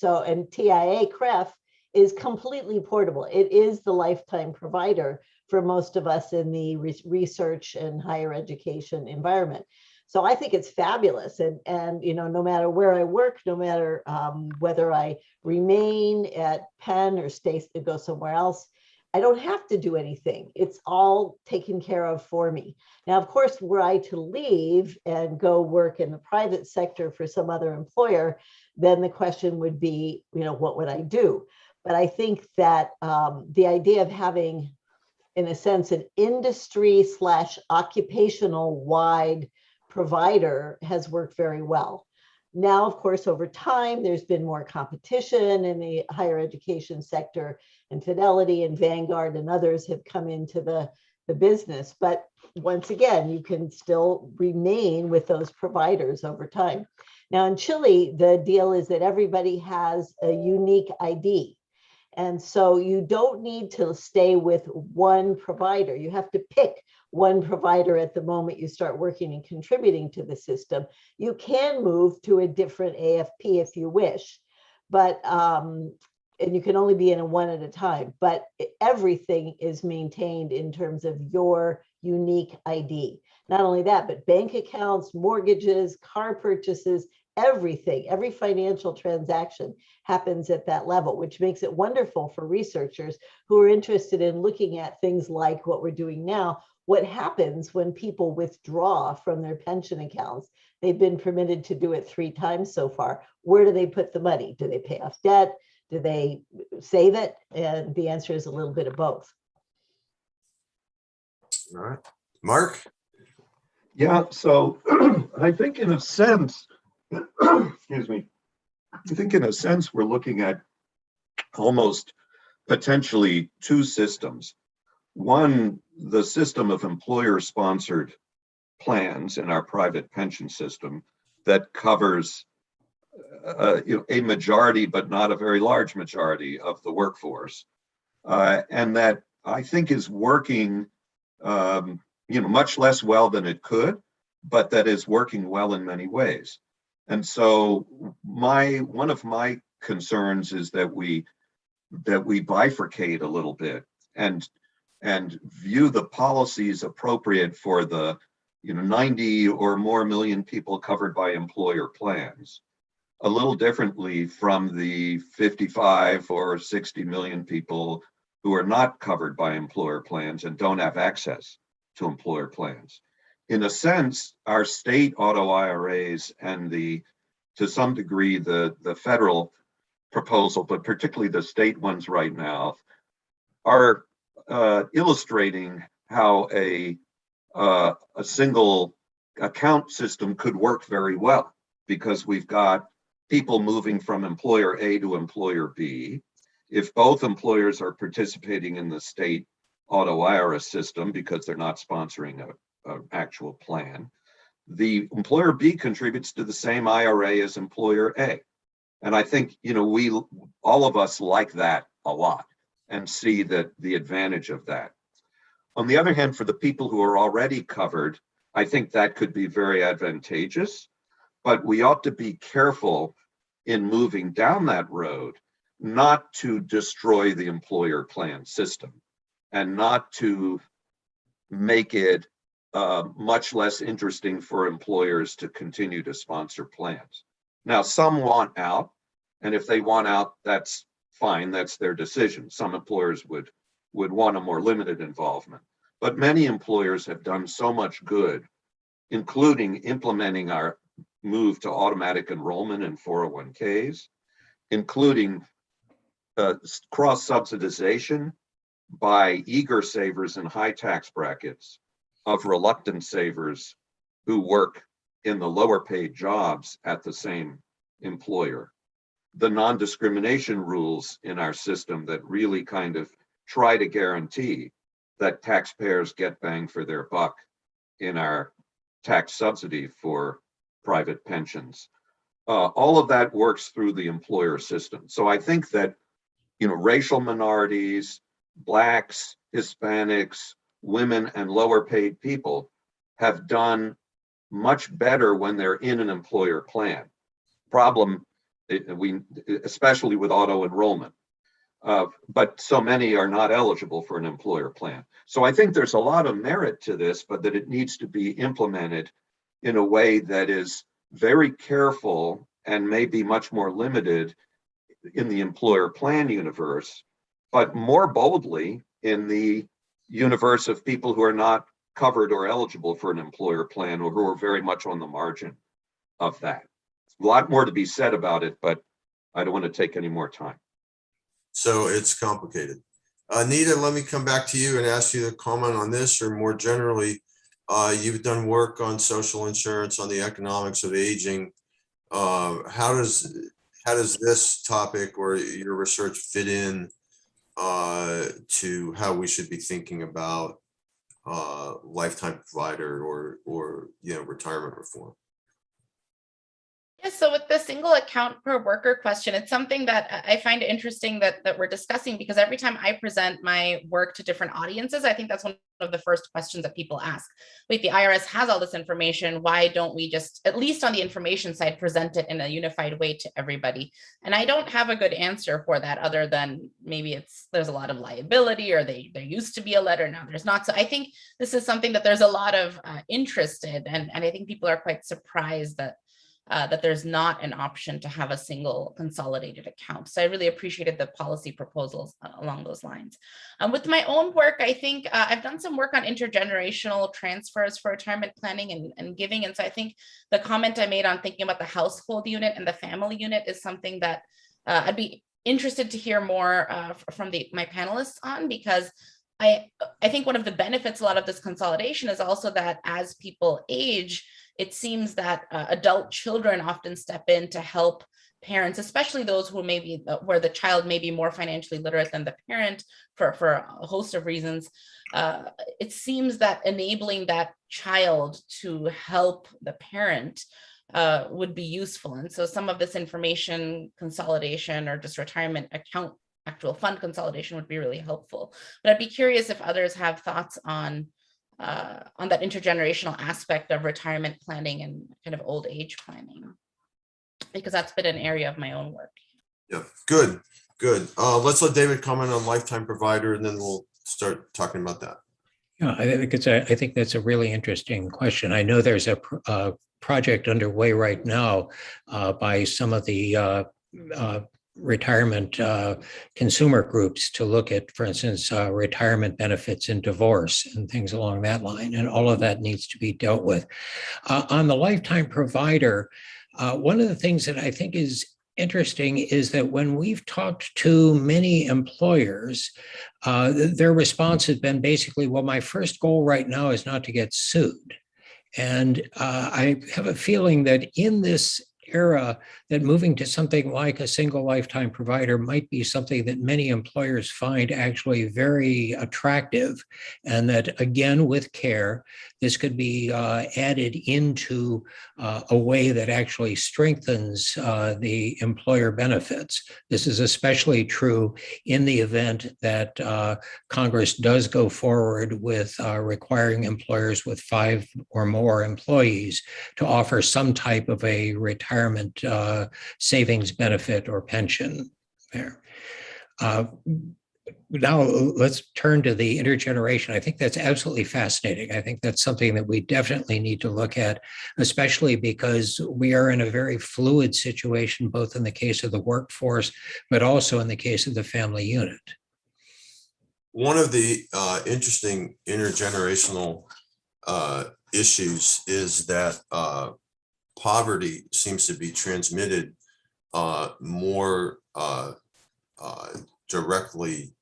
TIA-CREF is completely portable. It is the lifetime provider for most of us in the research and higher education environment. So I think it's fabulous. And you know, no matter where I work, no matter whether I remain at Penn or go somewhere else, I don't have to do anything. It's all taken care of for me. Now, of course, were I to leave and go work in the private sector for some other employer, then the question would be, you know, what would I do? But I think that the idea of having, in a sense, an industry / occupational wide provider has worked very well. Now, of course, over time, there's been more competition in the higher education sector, and Fidelity and Vanguard and others have come into the business. But once again, you can still remain with those providers over time. Now, in Chile, the deal is that everybody has a unique ID. And so you don't need to stay with one provider. You have to pick one provider at the moment you start working and contributing to the system. You can move to a different AFP if you wish, but and you can only be in a one at a time, but everything is maintained in terms of your unique ID. Not only that, but bank accounts, mortgages, car purchases, everything, every financial transaction happens at that level, which makes it wonderful for researchers who are interested in looking at things like what we're doing now. What happens when people withdraw from their pension accounts? They've been permitted to do it 3 times so far. Where do they put the money? Do they pay off debt? Do they save it? And the answer is a little bit of both. All right, Mark? Yeah, so I think in a sense, excuse me, I think in a sense we're looking at almost potentially 2 systems. One, the system of employer-sponsored plans in our private pension system that covers a majority, but not a very large majority of the workforce, and that I think is working, much less well than it could, but that is working well in many ways. And so one of my concerns is that we bifurcate a little bit and view the policies appropriate for the 90 or more million people covered by employer plans a little differently from the 55 or 60 million people who are not covered by employer plans and don't have access to employer plans. In a sense, our state auto IRAs and to some degree, the federal proposal, but particularly the state ones right now, are illustrating how a single account system could work very well, because we've got people moving from employer A to employer B. If both employers are participating in the state auto IRA system because they're not sponsoring an actual plan, the employer B contributes to the same IRA as employer A. And I think, all of us like that a lot and see that the advantage of that. On the other hand, for the people who are already covered, I think that could be very advantageous, but we ought to be careful in moving down that road, not to destroy the employer plan system and not to make it much less interesting for employers to continue to sponsor plans. Now, some want out, and if they want out, that's fine, that's their decision. Some employers would want a more limited involvement, but many employers have done so much good, including implementing our move to automatic enrollment in 401ks, including cross subsidization by eager savers in high tax brackets of reluctant savers who work in the lower paid jobs at the same employer. The non-discrimination rules in our system that really kind of try to guarantee that taxpayers get bang for their buck in our tax subsidy for private pensions. All of that works through the employer system. So I think that, racial minorities, Blacks, Hispanics, women, and lower paid people have done much better when they're in an employer plan. Problem, especially with auto enrollment, but so many are not eligible for an employer plan. So I think there's a lot of merit to this, but that it needs to be implemented in a way that is very careful and maybe much more limited in the employer plan universe, but more boldly in the universe of people who are not covered or eligible for an employer plan or who are very much on the margin of that. A lot more to be said about it, but I don't want to take any more time. So it's complicated. Anita, let me come back to you and ask you to comment on this, or more generally, you've done work on social insurance, on the economics of aging. How does this topic or your research fit in to how we should be thinking about lifetime provider or retirement reform? Yeah, so with the single account per worker question, it's something that I find interesting that we're discussing, because every time I present my work to different audiences, I think that's one of the first questions that people ask. Wait, the IRS has all this information. Why don't we just, at least on the information side, present it in a unified way to everybody? And I don't have a good answer for that, other than maybe there's a lot of liability, or there used to be a letter, now there's not. So I think this is something that there's a lot of interest in, and I think people are quite surprised that there's not an option to have a single consolidated account. So I really appreciated the policy proposals along those lines. With my own work, I think I've done some work on intergenerational transfers for retirement planning and giving. And so I think the comment I made on thinking about the household unit and the family unit is something that I'd be interested to hear more from my panelists on, because I think one of the benefits a lot of this consolidation is also that as people age, it seems that adult children often step in to help parents, especially those who maybe where the child may be more financially literate than the parent for a host of reasons. It seems that enabling that child to help the parent would be useful. And so some of this information consolidation, or just retirement account actual fund consolidation, would be really helpful. But I'd be curious if others have thoughts on that intergenerational aspect of retirement planning and kind of old age planning, because that's been an area of my own work. Yeah, good. Let's let David comment on lifetime provider, and then we'll start talking about that. Yeah, I think that's a really interesting question. I know there's a project underway right now by some of the retirement consumer groups to look at, for instance, retirement benefits in divorce and things along that line. And all of that needs to be dealt with. On the lifetime provider, one of the things that I think is interesting is that when we've talked to many employers, their response has been basically, well, my first goal right now is not to get sued. And I have a feeling that in this era, that moving to something like a single lifetime provider might be something that many employers find actually very attractive, and that, again, with care, this could be added into a way that actually strengthens the employer benefits. This is especially true in the event that Congress does go forward with requiring employers with 5 or more employees to offer some type of a retirement savings benefit or pension there. Now let's turn to the intergeneration. I think that's absolutely fascinating. I think that's something that we definitely need to look at, especially because we are in a very fluid situation, both in the case of the workforce, but also in the case of the family unit. One of the interesting intergenerational issues is that poverty seems to be transmitted more directly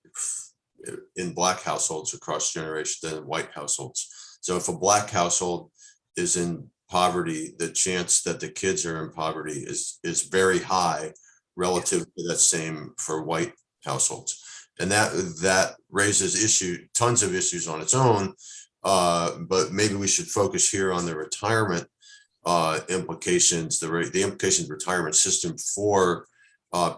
in Black households across generations than in white households. So if a Black household is in poverty, the chance that the kids are in poverty is very high relative to that same for white households. And that raises tons of issues on its own. But maybe we should focus here on the retirement implications, the implications of retirement system for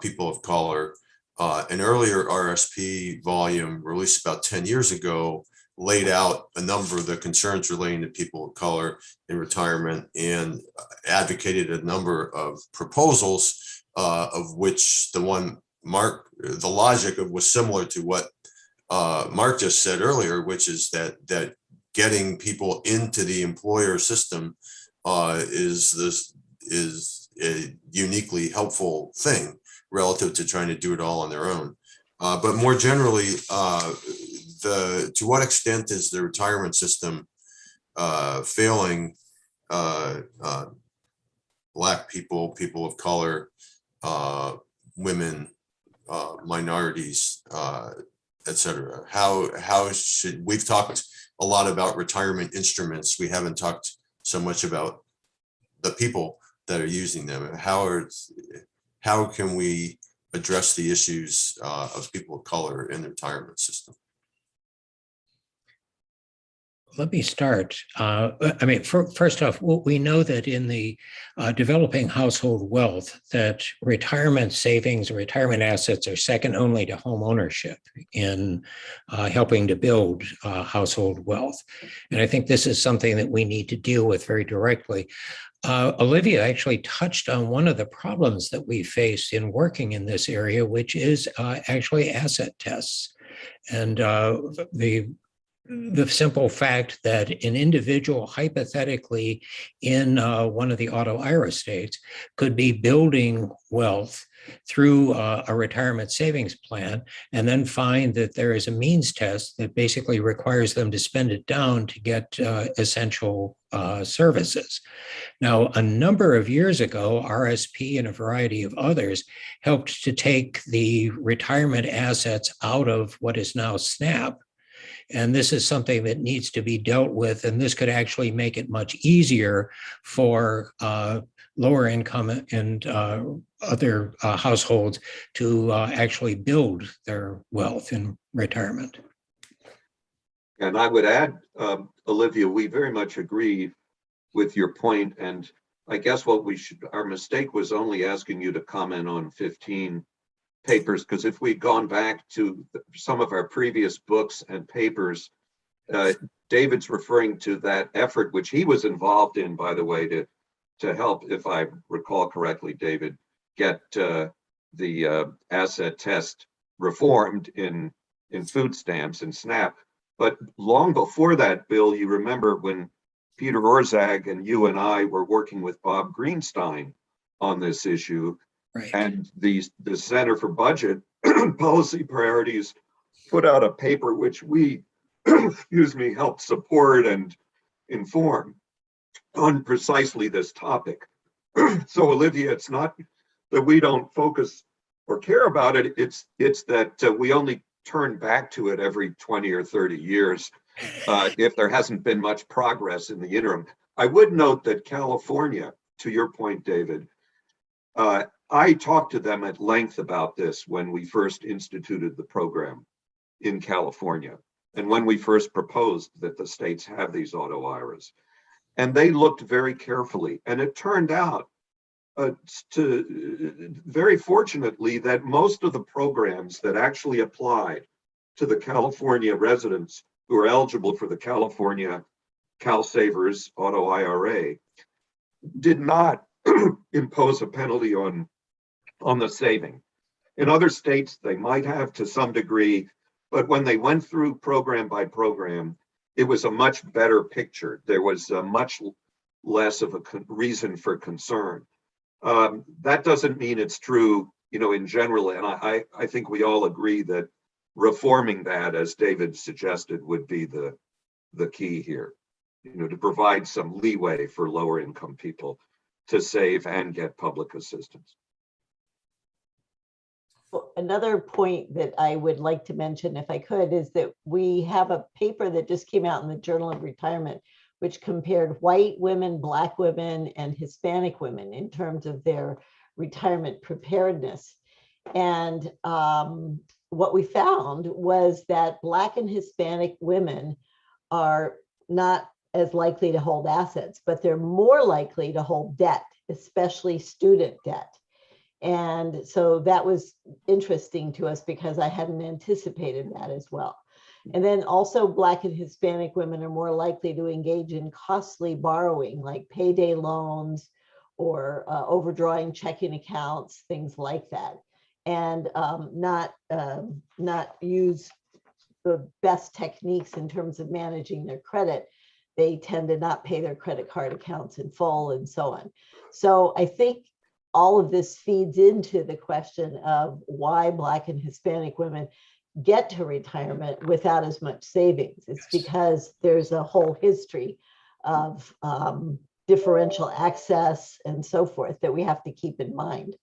people of color. An earlier RSP volume released about 10 years ago laid out a number of the concerns relating to people of color in retirement and advocated a number of proposals, of which the logic of was similar to what Mark just said earlier, which is that getting people into the employer system is a uniquely helpful thing relative to trying to do it all on their own. But more generally, to what extent is the retirement system failing Black people, people of color, women, minorities, et cetera? How should, we've talked a lot about retirement instruments. We haven't talked so much about the people that are using them. How can we address the issues of people of color in the retirement system? Let me start. First off, we know that in the developing household wealth, that retirement savings, retirement assets are second only to home ownership in helping to build household wealth. And I think this is something that we need to deal with very directly. Olivia actually touched on one of the problems that we face in working in this area, which is actually asset tests. And the simple fact that an individual hypothetically in one of the auto IRA states could be building wealth through a retirement savings plan and then find that there is a means test that basically requires them to spend it down to get essential services. Now, a number of years ago, RSP and a variety of others helped to take the retirement assets out of what is now SNAP. And this is something that needs to be dealt with. And this could actually make it much easier for lower income and other households to actually build their wealth in retirement. And I would add, Olivia, we very much agree with your point. And I guess our mistake was only asking you to comment on 15 papers, because if we'd gone back to some of our previous books and papers, David's referring to that effort, which he was involved in, by the way, to help, if I recall correctly, David, get the asset test reformed in food stamps and SNAP. But long before that, Bill, you remember when Peter Orszag and you and I were working with Bob Greenstein on this issue. Right. And the Center for Budget Policy Priorities put out a paper which we, helped support and inform on precisely this topic. So, Olivia, it's not that we don't focus or care about it. It's that we only turn back to it every 20 or 30 years if there hasn't been much progress in the interim. I would note that California, to your point, David, I talked to them at length about this when we first instituted the program in California and when we first proposed that the states have these auto IRAs. And they looked very carefully. And it turned out, very fortunately, that most of the programs that actually applied to the California residents who are eligible for the California CalSavers Auto IRA did not impose a penalty on the saving. In other states, they might have to some degree, but when they went through program by program, it was a much better picture. There was much less of a reason for concern. That doesn't mean it's true, in general. And I think we all agree that reforming that, as David suggested, would be the key here, to provide some leeway for lower income people to save and get public assistance. another point that I would like to mention, if I could, is that we have a paper that just came out in the Journal of Retirement, which compared white women, Black women, and Hispanic women in terms of their retirement preparedness. And what we found was that Black and Hispanic women are not as likely to hold assets, but they're more likely to hold debt, especially student debt. And so that was interesting to us because I hadn't anticipated that as well. And then also Black and Hispanic women are more likely to engage in costly borrowing, like payday loans or overdrawing checking accounts, things like that, and not use the best techniques in terms of managing their credit. They tend to not pay their credit card accounts in full and so on. So I think all of this feeds into the question of why Black and Hispanic women get to retirement without as much savings. It's because there's a whole history of differential access and so forth that we have to keep in mind.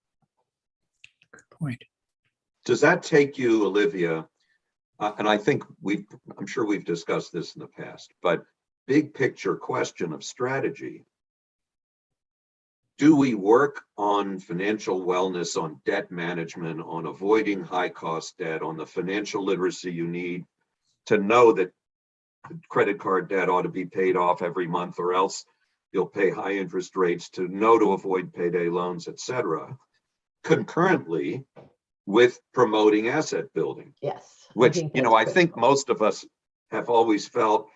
Good point. Does that take you, Olivia? And I think I'm sure we've discussed this in the past, but big picture question of strategy. Do we work on financial wellness, on debt management, on avoiding high cost debt, on the financial literacy you need to know that credit card debt ought to be paid off every month or else you'll pay high interest rates, to know to avoid payday loans, et cetera, concurrently with promoting asset building? Yes. Which, I think most of us have always felt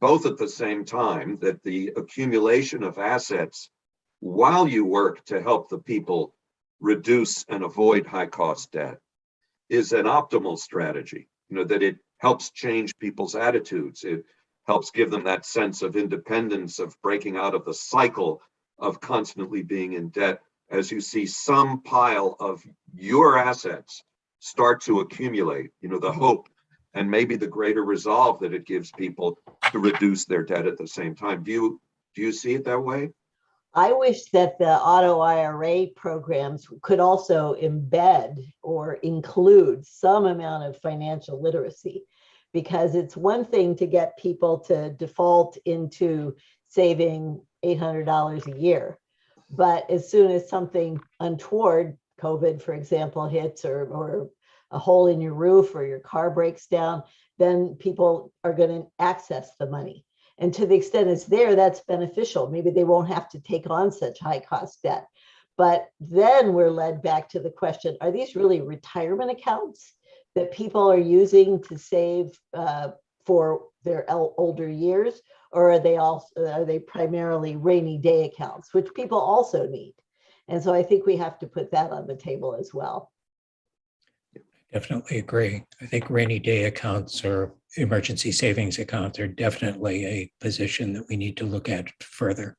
both at the same time, that the accumulation of assets while you work to help the people reduce and avoid high cost debt is an optimal strategy, that it helps change people's attitudes. It helps give them that sense of independence, of breaking out of the cycle of constantly being in debt, as you see some pile of your assets start to accumulate, the hope and maybe the greater resolve that it gives people to reduce their debt at the same time. Do you see it that way? I wish that the auto IRA programs could also embed or include some amount of financial literacy, because it's one thing to get people to default into saving $800 a year. But as soon as something untoward, COVID, for example, hits, or a hole in your roof or your car breaks down, then people are going to access the money. And to the extent it's there, that's beneficial. Maybe they won't have to take on such high cost debt. But then we're led back to the question, are these really retirement accounts that people are using to save for their older years? Or are they primarily rainy day accounts, which people also need? And so I think we have to put that on the table as well. Definitely agree. I think rainy day accounts or emergency savings accounts are definitely a position that we need to look at further.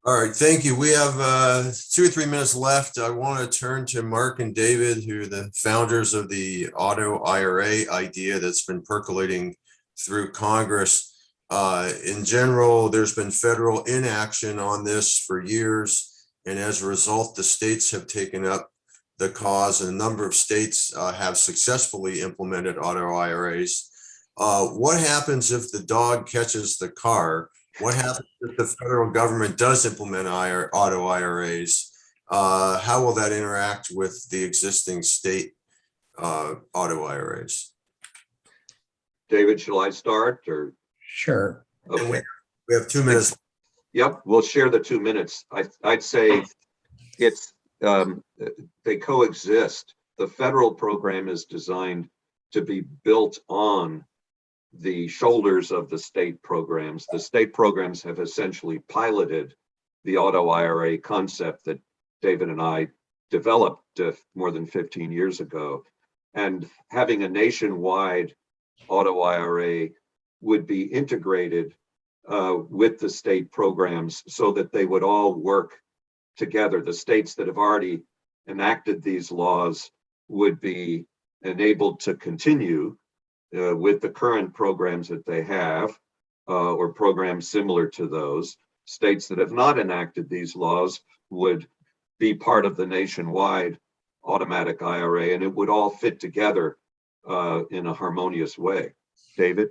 All right, thank you. We have 2 or 3 minutes left. I want to turn to Mark and David, who are the founders of the auto IRA idea that's been percolating through Congress. In general, there's been federal inaction on this for years, and as a result, the states have taken up the cause, and a number of states have successfully implemented auto IRAs. What happens if the dog catches the car? What happens if the federal government does implement auto IRAs? How will that interact with the existing state auto IRAs? David, shall I start or? Sure. Okay. We have 2 minutes. Yep, we'll share the 2 minutes. I'd say it's they coexist. The federal program is designed to be built on the shoulders of the state programs. The state programs have essentially piloted the auto IRA concept that David and I developed more than 15 years ago. And having a nationwide auto IRA would be integrated with the state programs so that they would all work together. The states that have already enacted these laws would be enabled to continue with the current programs that they have or programs similar to those. States that have not enacted these laws would be part of the nationwide automatic IRA, and it would all fit together in a harmonious way. David?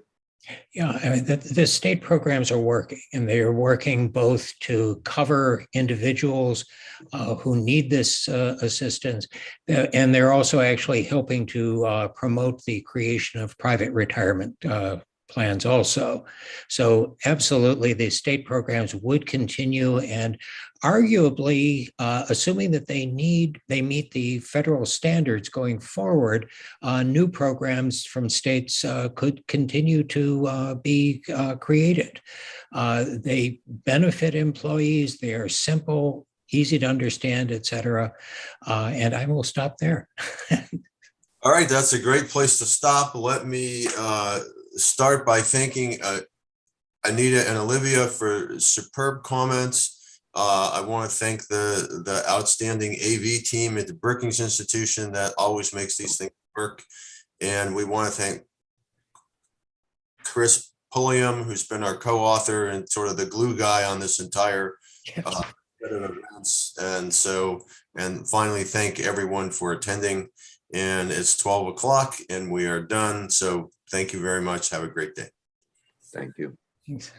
Yeah, I mean, the state programs are working, and they are working both to cover individuals who need this assistance, and they're also actually helping to promote the creation of private retirement plans also. So absolutely, the state programs would continue, and arguably, assuming that they meet the federal standards going forward, new programs from states could continue to be created. They benefit employees. They are simple, easy to understand, et cetera. And I will stop there. All right, that's a great place to stop. Let me start by thanking Anita and Olivia for superb comments. I want to thank the outstanding AV team at the Brookings Institution that always makes these things work. And we want to thank Chris Pulliam, who's been our co-author and sort of the glue guy on this entire set of events. And finally, thank everyone for attending. And it's 12 o'clock and we are done. So thank you very much. Have a great day. Thank you. Thanks.